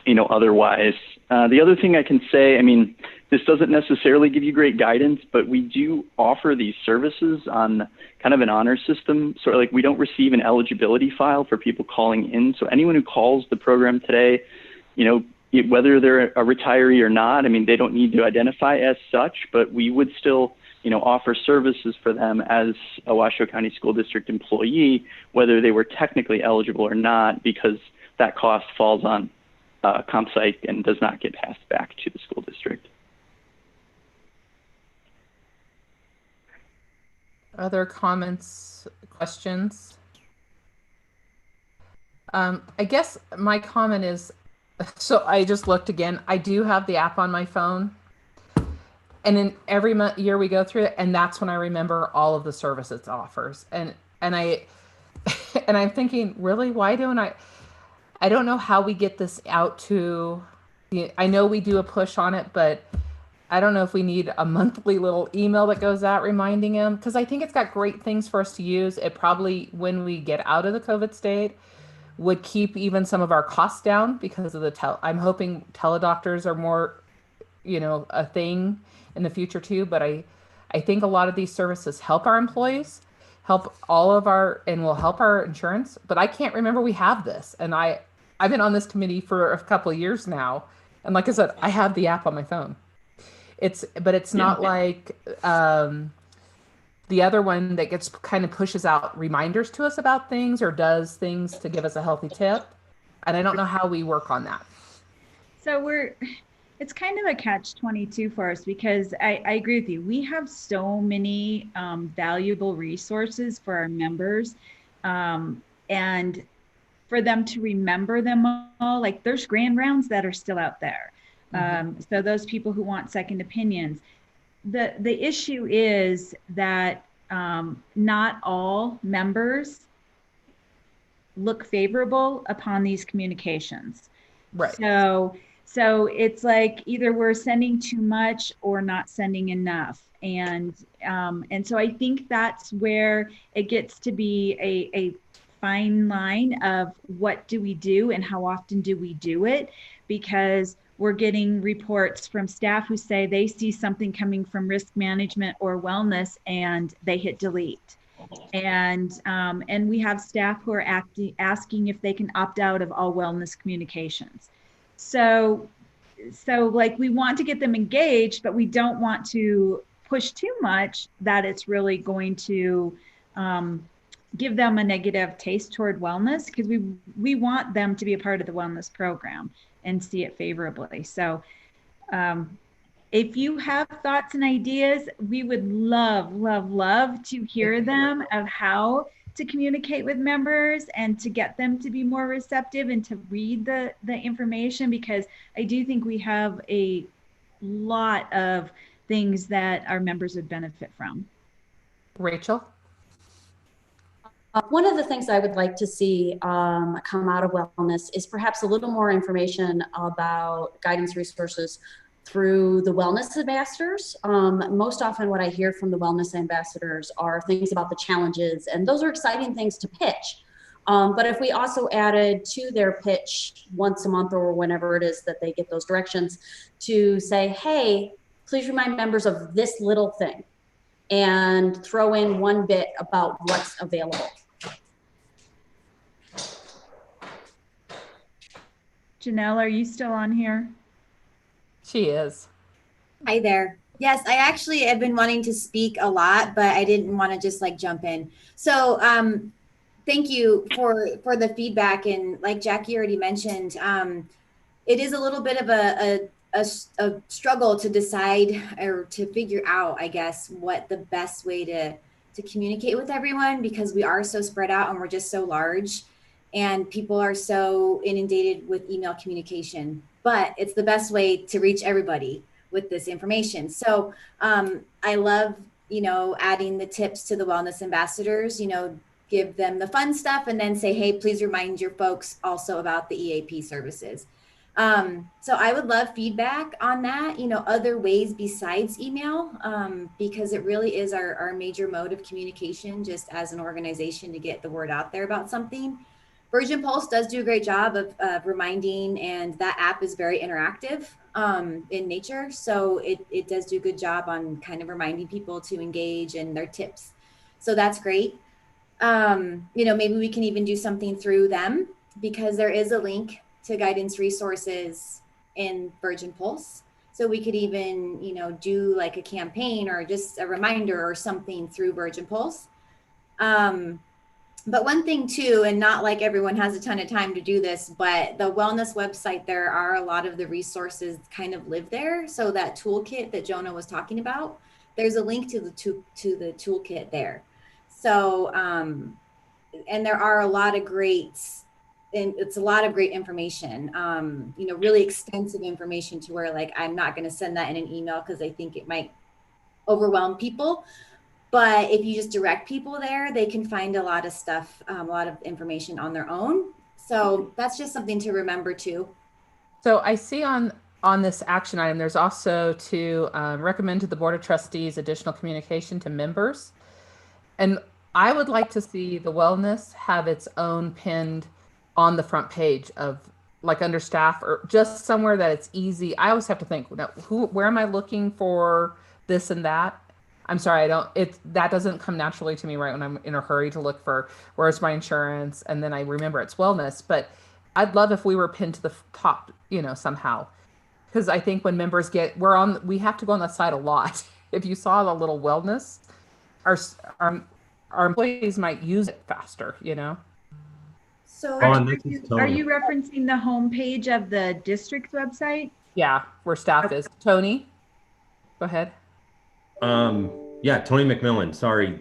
otherwise. The other thing I can say, I mean, this doesn't necessarily give you great guidance, but we do offer these services on kind of an honor system. So like we don't receive an eligibility file for people calling in. So anyone who calls the program today, whether they're a retiree or not, I mean, they don't need to identify as such, but we would still, offer services for them as a Washoe County School District employee, whether they were technically eligible or not, because that cost falls on CompSci and does not get passed back to the school district. Other comments, questions? I guess my comment is, so I just looked again. I do have the app on my phone. And in every year we go through it, and that's when I remember all of the services it offers. And I'm thinking, really, why don't I don't know how we get this out to, I know we do a push on it, but I don't know if we need a monthly little email that goes out reminding them, because I think it's got great things for us to use. It probably, when we get out of the COVID state, would keep even some of our costs down because of I'm hoping teledoctors are more, a thing in the future too. But I think a lot of these services help our employees, help and will help our insurance. But I can't remember we have this. And I've been on this committee for a couple of years now. And like I said, I have the app on my phone. But it's not like the other one that gets kind of pushes out reminders to us about things or does things to give us a healthy tip. And I don't know how we work on that. So it's kind of a catch-22 for us, because I agree with you. We have so many valuable resources for our members, and for them to remember them all, like there's grand rounds that are still out there. So those people who want second opinions, the issue is that not all members look favorable upon these communications. Right. So it's like either we're sending too much or not sending enough. And so I think that's where it gets to be a fine line of what do we do and how often do we do it, because we're getting reports from staff who say they see something coming from risk management or wellness and they hit delete. And we have staff who are asking if they can opt out of all wellness communications. So like we want to get them engaged, but we don't want to push too much that it's really going to give them a negative taste toward wellness, because we want them to be a part of the wellness program and see it favorably. So if you have thoughts and ideas, we would love, love, love to hear them of how to communicate with members and to get them to be more receptive and to read the information, because I do think we have a lot of things that our members would benefit from. Rachel? One of the things I would like to see come out of wellness is perhaps a little more information about guidance resources through the wellness ambassadors. Most often what I hear from the wellness ambassadors are things about the challenges, and those are exciting things to pitch. But if we also added to their pitch once a month or whenever it is that they get those directions to say, hey, please remind members of this little thing, and throw in one bit about what's available. Janelle, are you still on here? She is. Hi there. Yes, I actually have been wanting to speak a lot, but I didn't want to just like jump in. So thank you for the feedback. And like Jackie already mentioned, it is a little bit of a struggle to decide or to figure out, I guess, what the best way to communicate with everyone, because we are so spread out and we're just so large and people are so inundated with email communication, but it's the best way to reach everybody with this information. So I love, adding the tips to the wellness ambassadors, give them the fun stuff and then say, hey, please remind your folks also about the EAP services. So I would love feedback on that, other ways besides email, because it really is our major mode of communication just as an organization to get the word out there about something. Virgin Pulse does do a great job of reminding, and that app is very interactive in nature. So it does do a good job on kind of reminding people to engage in their tips. So that's great. Maybe we can even do something through them, because there is a link to guidance resources in Virgin Pulse. So we could even, do like a campaign or just a reminder or something through Virgin Pulse. But one thing too, and not like everyone has a ton of time to do this, but the wellness website, there are a lot of the resources kind of live there. So that toolkit that Jonah was talking about, there's a link to the toolkit there. So, and there are a lot of great, and it's a lot of great information, really extensive information to where like, I'm not going to send that in an email because I think it might overwhelm people. But if you just direct people there, they can find a lot of stuff, a lot of information on their own. So that's just something to remember too. So I see on this action item, there's also to recommend to the Board of Trustees additional communication to members. And I would like to see the wellness have its own pinned on the front page of like under staff, or just somewhere that it's easy. I always have to think, where am I looking for this and that? I'm sorry, that doesn't come naturally to me right when I'm in a hurry to look for where's my insurance, and then I remember it's wellness. But I'd love if we were pinned to the top, somehow, because I think when members we have to go on that site a lot. If you saw the little wellness, our employees might use it faster, So are you referencing the homepage of the district's website? Yeah, where staff is. Tony, go ahead. Yeah, Tony McMillan. Sorry.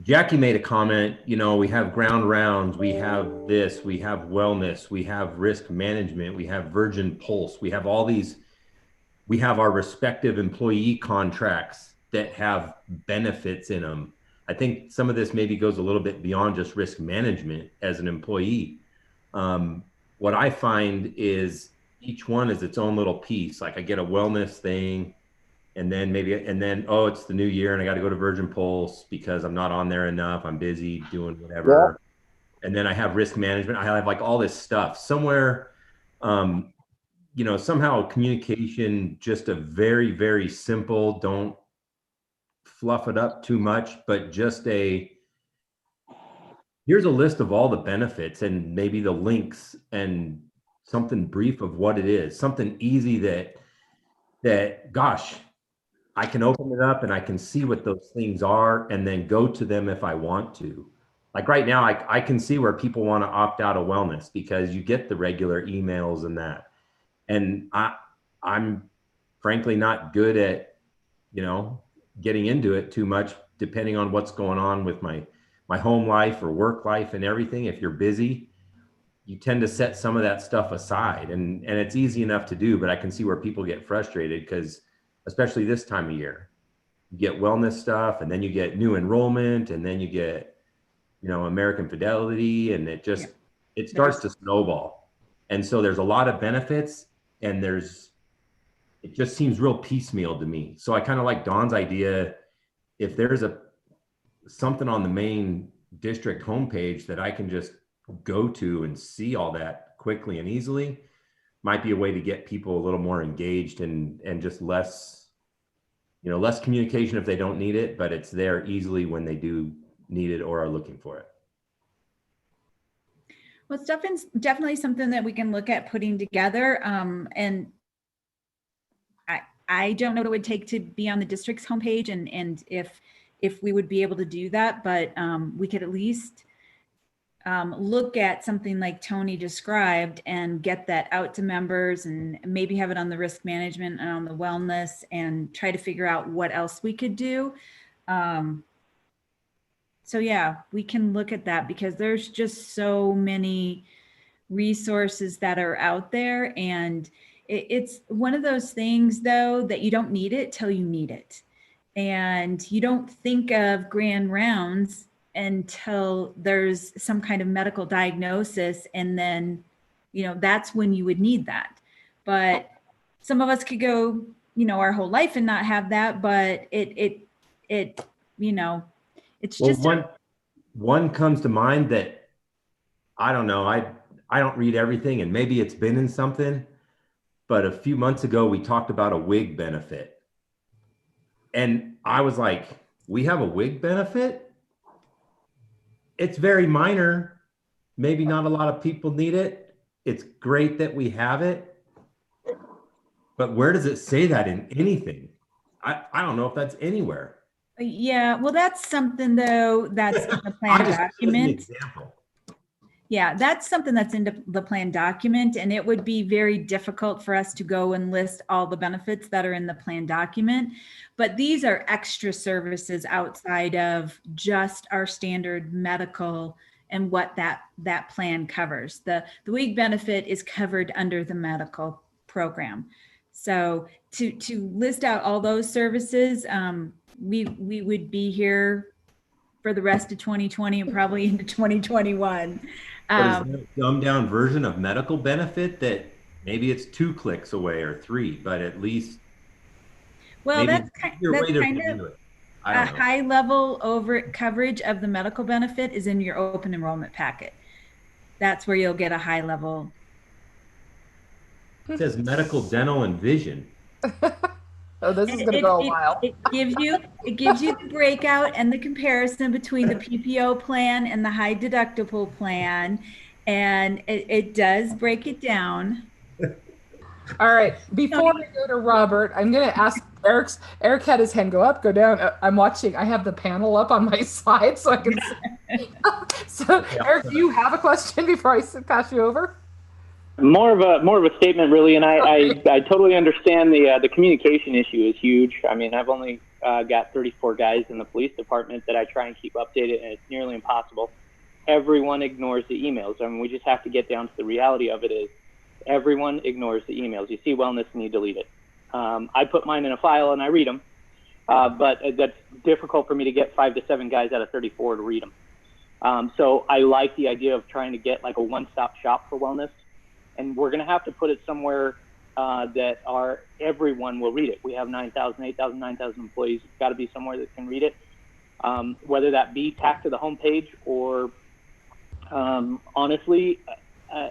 Jackie made a comment, we have ground rounds, we have this, we have wellness, we have risk management, we have Virgin Pulse, we have all these, we have our respective employee contracts that have benefits in them. I think some of this maybe goes a little bit beyond just risk management as an employee. What I find is each one is its own little piece. Like I get a wellness thing, and then oh, it's the new year and I got to go to Virgin Pulse because I'm not on there enough. I'm busy doing whatever. Yeah. And then I have risk management. I have like all this stuff somewhere. Somehow communication, just a very, very simple, don't fluff it up too much, but just here's a list of all the benefits and maybe the links and something brief of what it is, something easy that gosh, I can open it up and I can see what those things are and then go to them if I want to. Like right now, I can see where people want to opt out of wellness because you get the regular emails and that. And I'm frankly not good at, getting into it too much, depending on what's going on with my home life or work life and everything. If you're busy, you tend to set some of that stuff aside, and it's easy enough to do, but I can see where people get frustrated because, especially this time of year, you get wellness stuff, and then you get new enrollment, and then you get, American Fidelity, and it just, it starts to snowball. And so there's a lot of benefits, and it just seems real piecemeal to me. So I kind of like Dawn's idea. If there's something on the main district homepage that I can just go to and see all that quickly and easily, might be a way to get people a little more engaged and just less, less communication if they don't need it, but it's there easily when they do need it or are looking for it. Well, it's definitely something that we can look at putting together. And I don't know what it would take to be on the district's homepage and if we would be able to do that, but we could at least look at something like Tony described and get that out to members and maybe have it on the risk management and on the wellness and try to figure out what else we could do. So yeah, we can look at that because there's just so many resources that are out there, and it's one of those things though that you don't need it till you need it, and you don't think of grand rounds until there's some kind of medical diagnosis, and then that's when you would need that. But some of us could go our whole life and not have that, but it's just one comes to mind that I don't know. I don't read everything, and maybe it's been in something, but a few months ago we talked about a WIG benefit, and I was like, we have a WIG benefit? It's very minor. Maybe not a lot of people need it. It's great that we have it, but where does it say that in anything? I don't know if that's anywhere. Yeah, well, that's something though that's in the plan document. Yeah, that's something that's in the plan document, and it would be very difficult for us to go and list all the benefits that are in the plan document. But these are extra services outside of just our standard medical and what that plan covers. The WIG benefit is covered under the medical program. So to list out all those services, we would be here for the rest of 2020 and probably into 2021. But is there a dumbed down version of medical benefit that maybe it's 2 clicks away or 3, but at least? Well, that's kind of a high level over coverage of the medical benefit is in your open enrollment packet. That's where you'll get a high level. It says medical, dental, and vision. Oh, this is going to go a while. It gives you the breakout and the comparison between the PPO plan and the high deductible plan, and it does break it down. All right, before we go to Robert, I'm going to ask Eric had his hand go up, go down. I'm watching. I have the panel up on my side so I can see. So, Eric, do you have a question before I pass you over? More of a statement, really, and I totally understand the communication issue is huge. I mean, I've only got 34 guys in the police department that I try and keep updated, and it's nearly impossible. Everyone ignores the emails. I mean, we just have to get down to the reality of it is everyone ignores the emails. You see wellness and you delete it. I put mine in a file and I read them, but that's difficult for me to get 5 to 7 guys out of 34 to read them. So I like the idea of trying to get like a one-stop shop for wellness. And we're going to have to put it somewhere that everyone will read it. We have 9,000, 8,000, 9,000 employees. It's got to be somewhere that can read it, whether that be tacked to the homepage or honestly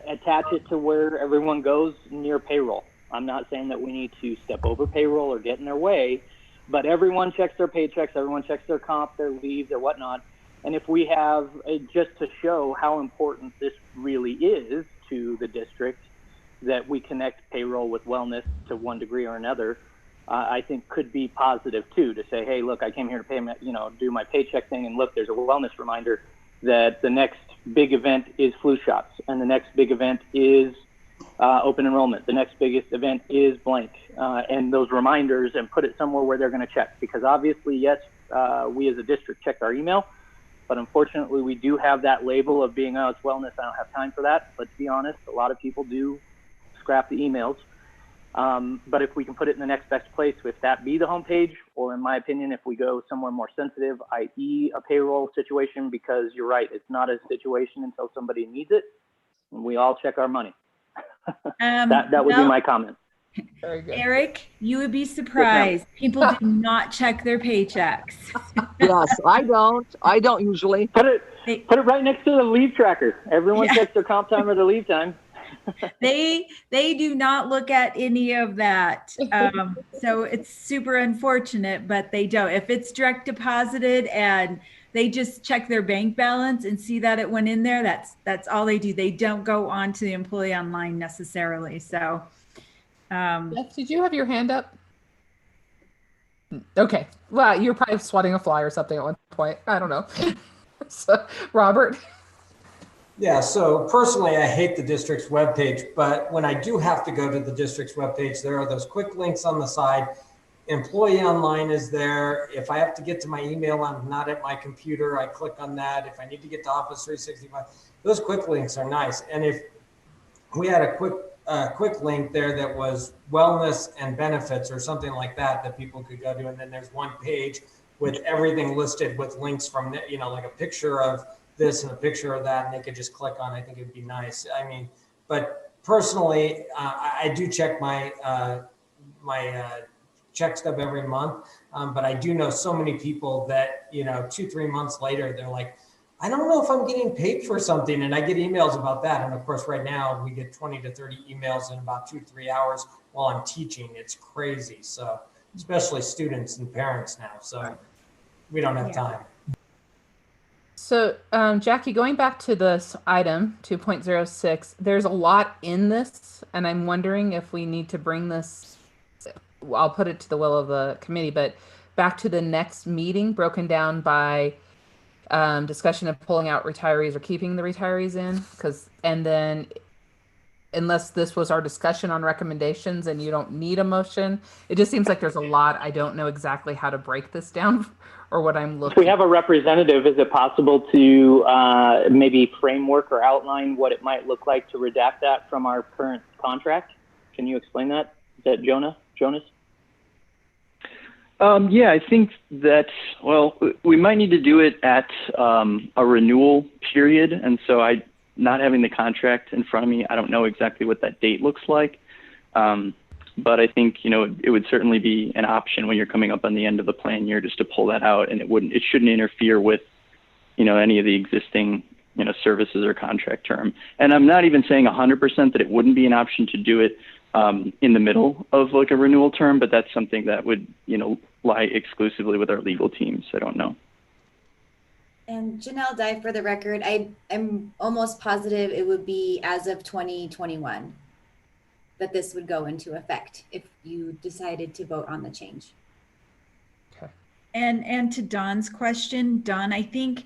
attach it to where everyone goes near payroll. I'm not saying that we need to step over payroll or get in their way, but everyone checks their paychecks, everyone checks their comp, their leave, their whatnot. And if we have, just to show how important this really is to the district, that we connect payroll with wellness to one degree or another, I think could be positive too, to say, hey, look, I came here to pay, do my paycheck thing, and look, there's a wellness reminder that the next big event is flu shots, and the next big event is open enrollment. The next biggest event is blank, and those reminders, and put it somewhere where they're going to check, because obviously, yes, we as a district check our email, but unfortunately we do have that label of being, oh, it's wellness, I don't have time for that. Let's be honest, a lot of people do scrap the emails. But if we can put it in the next best place, if that be the homepage, or in my opinion, if we go somewhere more sensitive, i.e. a payroll situation, because you're right, it's not a situation until somebody needs it, and we all check our money. That would be my comment. Very good. Eric, you would be surprised. People do not check their paychecks. Yes, I don't usually. Put it right next to the leave tracker. Everyone checks their comp time or their leave time. They do not look at any of that. So it's super unfortunate, but they don't. If it's direct deposited and they just check their bank balance and see that it went in there, that's all they do. They don't go on to the employee online necessarily. So Beth, did you have your hand up? Okay. Well, you're probably swatting a fly or something at one point. I don't know. So, Robert? Yeah, so personally, I hate the district's webpage, but when I do have to go to the district's webpage, there are those quick links on the side. Employee online is there. If I have to get to my email, I'm not at my computer, I click on that. If I need to get to Office 365, those quick links are nice. And if we had a quick link there that was wellness and benefits or something like that people could go to, and then there's one page with everything listed with links from, like a picture of this and a picture of that, and they could just click on. I think it'd be nice. I mean, but personally, I do check my check stub every month, but I do know so many people that 2-3 months later they're like, I don't know if I'm getting paid for something, and I get emails about that. And of course, right now we get 20 to 30 emails in about 2-3 hours while I'm teaching. It's crazy. So especially students and parents now. So we don't have time. So, Jackie, going back to this item 2.06, there's a lot in this, and I'm wondering if we need to bring this, I'll put it to the will of the committee, but back to the next meeting, broken down by discussion of pulling out retirees or keeping the retirees in, and then unless this was our discussion on recommendations and you don't need a motion, it just seems like there's a lot. I don't know exactly how to break this down or what I'm looking. If we have a representative, is it possible to maybe framework or outline what it might look like to redact that from our current contract? Can you explain that? Is that Jonas? Yeah, I think that, we might need to do it at a renewal period. And so not having the contract in front of me, I don't know exactly what that date looks like. But I think, it would certainly be an option when you're coming up on the end of the plan year just to pull that out, and it shouldn't interfere with, any of the existing, services or contract term. And I'm not even saying 100% that it wouldn't be an option to do it in the middle of like a renewal term, but that's something that would, lie exclusively with our legal teams. I don't know. And Janelle Dye, for the record, I'm almost positive it would be as of 2021 that this would go into effect if you decided to vote on the change. Okay. And to Don's question, Don, I think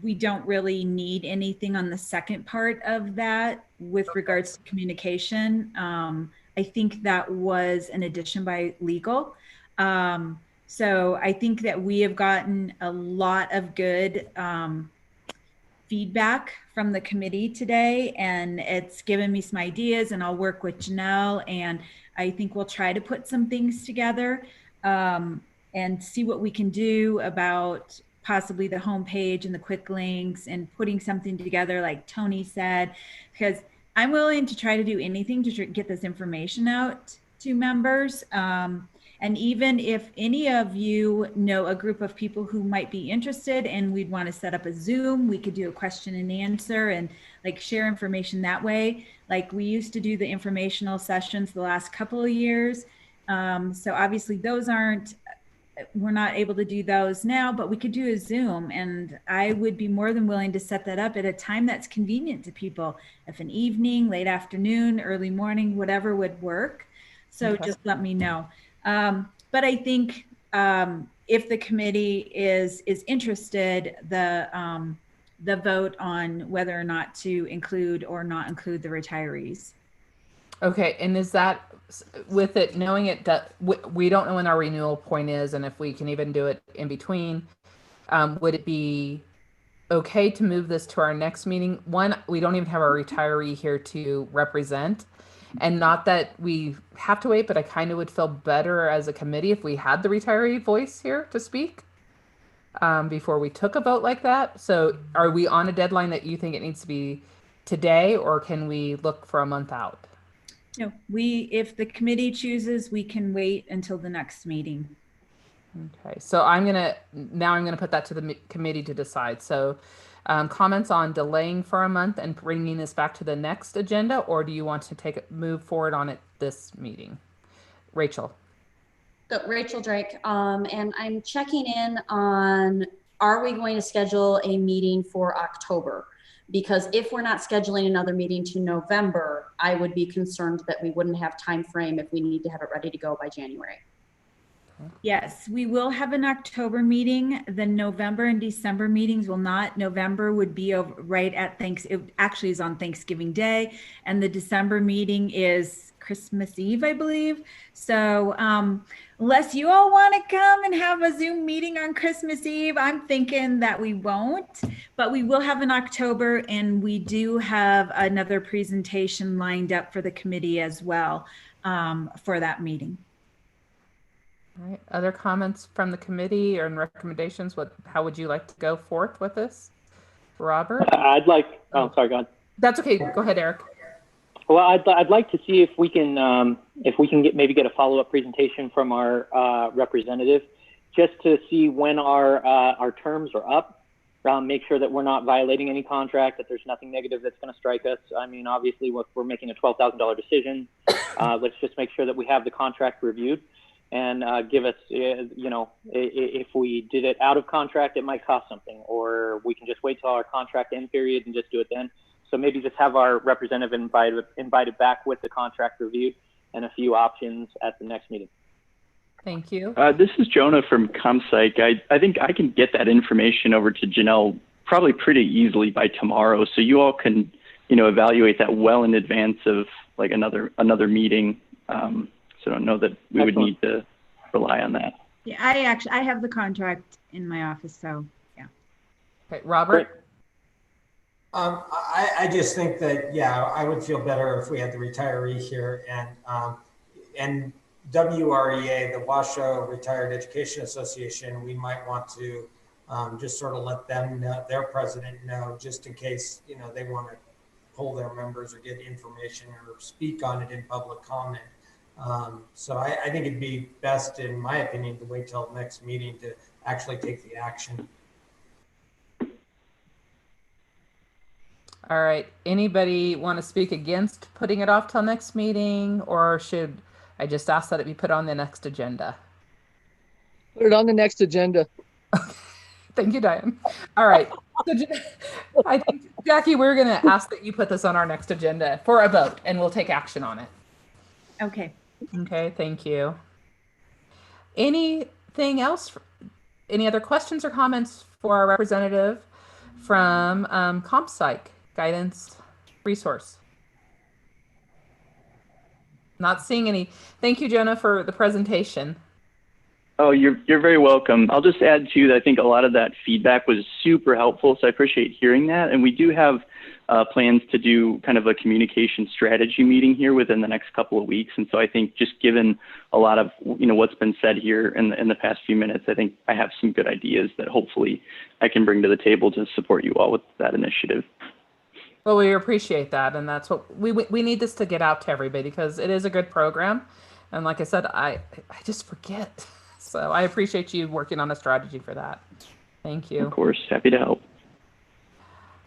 we don't really need anything on the second part of that with regards to communication. I think that was an addition by legal. So I think that we have gotten a lot of good feedback from the committee today, and it's given me some ideas, and I'll work with Janelle, and I think we'll try to put some things together and see what we can do about possibly the homepage and the quick links and putting something together like Tony said, because I'm willing to try to do anything to get this information out to members. And even if any of you know a group of people who might be interested and we'd want to set up a Zoom, we could do a question and answer and like share information that way. Like we used to do the informational sessions the last couple of years. So obviously we're not able to do those now, but we could do a Zoom, and I would be more than willing to set that up at a time that's convenient to people. If an evening, late afternoon, early morning, whatever would work. So Okay. Just let me know. But I think if the committee is interested, the vote on whether or not to include or not include the retirees. Okay, and is that with it knowing it that we don't know when our renewal point is, and if we can even do it in between, would it be okay to move this to our next meeting? One, we don't even have our retiree here to represent, and not that we have to wait, but I kind of would feel better as a committee if we had the retiree voice here to speak before we took a vote like that. So are we on a deadline that you think it needs to be today, or can we look for a month out? No, if the committee chooses, we can wait until the next meeting. Okay, so I'm gonna put that to the committee to decide. So comments on delaying for a month and bringing this back to the next agenda, or do you want to move forward on it this meeting? Rachel. So Rachel Drake, and I'm checking in on, are we going to schedule a meeting for October? Because if we're not scheduling another meeting to November, I would be concerned that we wouldn't have time frame if we need to have it ready to go by January. Yes, we will have an October meeting. The November and December meetings will not. November would be right at it actually is on Thanksgiving Day, and the December meeting is Christmas Eve, I believe. So unless you all want to come and have a Zoom meeting on Christmas Eve, I'm thinking that we won't, but we will have an October, and we do have another presentation lined up for the committee as well for that meeting. All right. Other comments from the committee or recommendations? How would you like to go forth with this, Robert? I'd like. Oh, sorry, go ahead. That's okay. Go ahead, Eric. Well, I'd like to see if we can get a follow-up presentation from our representative, just to see when our terms are up. Make sure that we're not violating any contract, that there's nothing negative that's going to strike us. I mean, obviously, we're making a $12,000 decision. Let's just make sure that we have the contract reviewed. And give us, if we did it out of contract, it might cost something, or we can just wait till our contract end period and just do it then. So maybe just have our representative invited back with the contract review and a few options at the next meeting. Thank you. This is Jonah from ComPsych. I think I can get that information over to Janelle probably pretty easily by tomorrow, so you all can, evaluate that well in advance of like another meeting. So I don't know that we would need to rely on that. Yeah, I have the contract in my office, so yeah. Okay, Robert. I just think that, I would feel better if we had the retiree here, and WREA, the Washoe Retired Education Association, we might want to just sort of let them know, their president know, just in case, they want to poll their members or get information or speak on it in public comment. So I think it'd be best, in my opinion, to wait till next meeting to actually take the action. All right. Anybody want to speak against putting it off till next meeting, or should I just ask that it be put on the next agenda? Put it on the next agenda. Thank you, Diane. All right. So, I think, Jackie, we're going to ask that you put this on our next agenda for a vote, and we'll take action on it. Okay. Okay, thank you. Anything else? Any other questions or comments for our representative from ComPsych Guidance Resource? Not seeing any. Thank you, Jonah, for the presentation. Oh, you're very welcome. I'll just add too that I think a lot of that feedback was super helpful, so I appreciate hearing that. And we do have plans to do kind of a communication strategy meeting here within the next couple of weeks. And so I think just given a lot of what's been said here in the past few minutes, I think I have some good ideas that hopefully I can bring to the table to support you all with that initiative. Well, we appreciate that, and that's what we need this to get out to everybody, because it is a good program. And like I said, I just forget. So I appreciate you working on a strategy for that. Thank you. Of course, happy to help.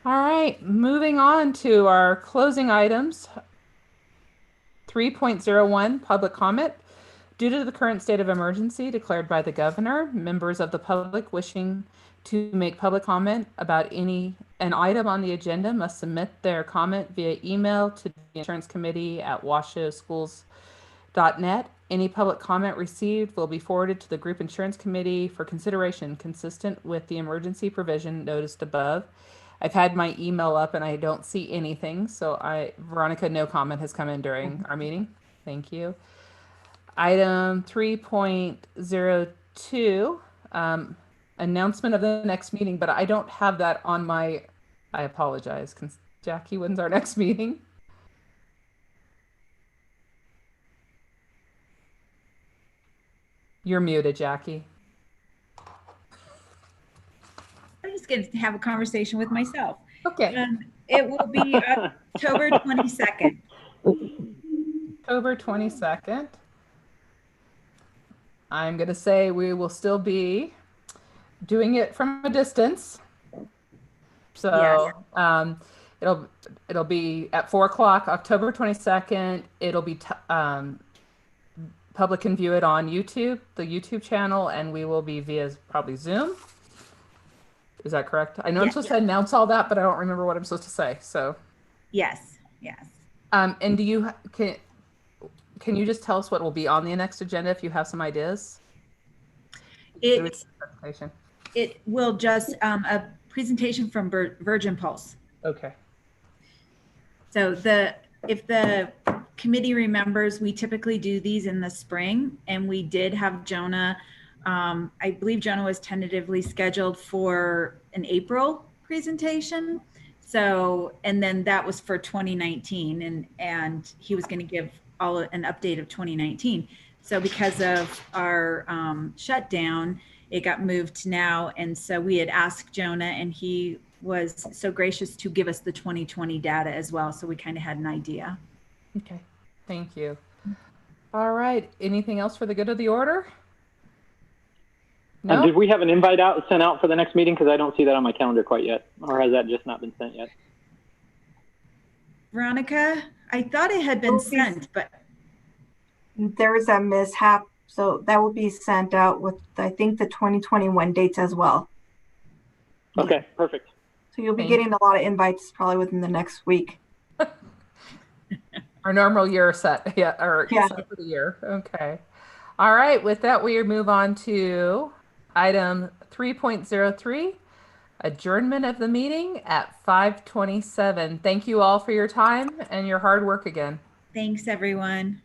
All right, moving on to our closing items. 3.01, public comment. Due to the current state of emergency declared by the governor, members of the public wishing to make public comment about an item on the agenda must submit their comment via email to the insurance committee at washoeschools.net. Any public comment received will be forwarded to the group insurance committee for consideration consistent with the emergency provision noticed above. I've had my email up and I don't see anything. So Veronica, no comment has come in during our meeting. Thank you. Item 3.02, announcement of the next meeting, but I don't have that on my, I apologize. Jackie, when's our next meeting? You're muted, Jackie. I'm just going to have a conversation with myself. Okay. It will be October 22nd. October 22nd. I'm going to say we will still be doing it from a distance. So it'll be at 4 o'clock, October 22nd. It'll be public can view it on YouTube, the YouTube channel, and we will be via probably Zoom. Is that correct? I know I'm supposed to announce all that, but I don't remember what I'm supposed to say. So yes. And do you can you just tell us what will be on the next agenda if you have some ideas? It will just a presentation from Virgin Pulse. Okay. So if the committee remembers, we typically do these in the spring, and we did have Jonah. I believe Jonah was tentatively scheduled for an April presentation. So, and then that was for 2019, and he was going to give an update of 2019. So because of our shutdown, it got moved to now. And so we had asked Jonah, and he was so gracious to give us the 2020 data as well. So we kind of had an idea. Okay, thank you. All right, anything else for the good of the order? No? Did we have an invite sent out for the next meeting? Because I don't see that on my calendar quite yet. Or has that just not been sent yet? Veronica, I thought it had been sent, but there was a mishap. So that will be sent out with, I think, the 2021 dates as well. Okay, perfect. So you'll be getting a lot of invites probably within the next week. Our normal year set, set for the year. Okay. All right. With that, we move on to item 3.03, adjournment of the meeting at 5:27. Thank you all for your time and your hard work again. Thanks, everyone.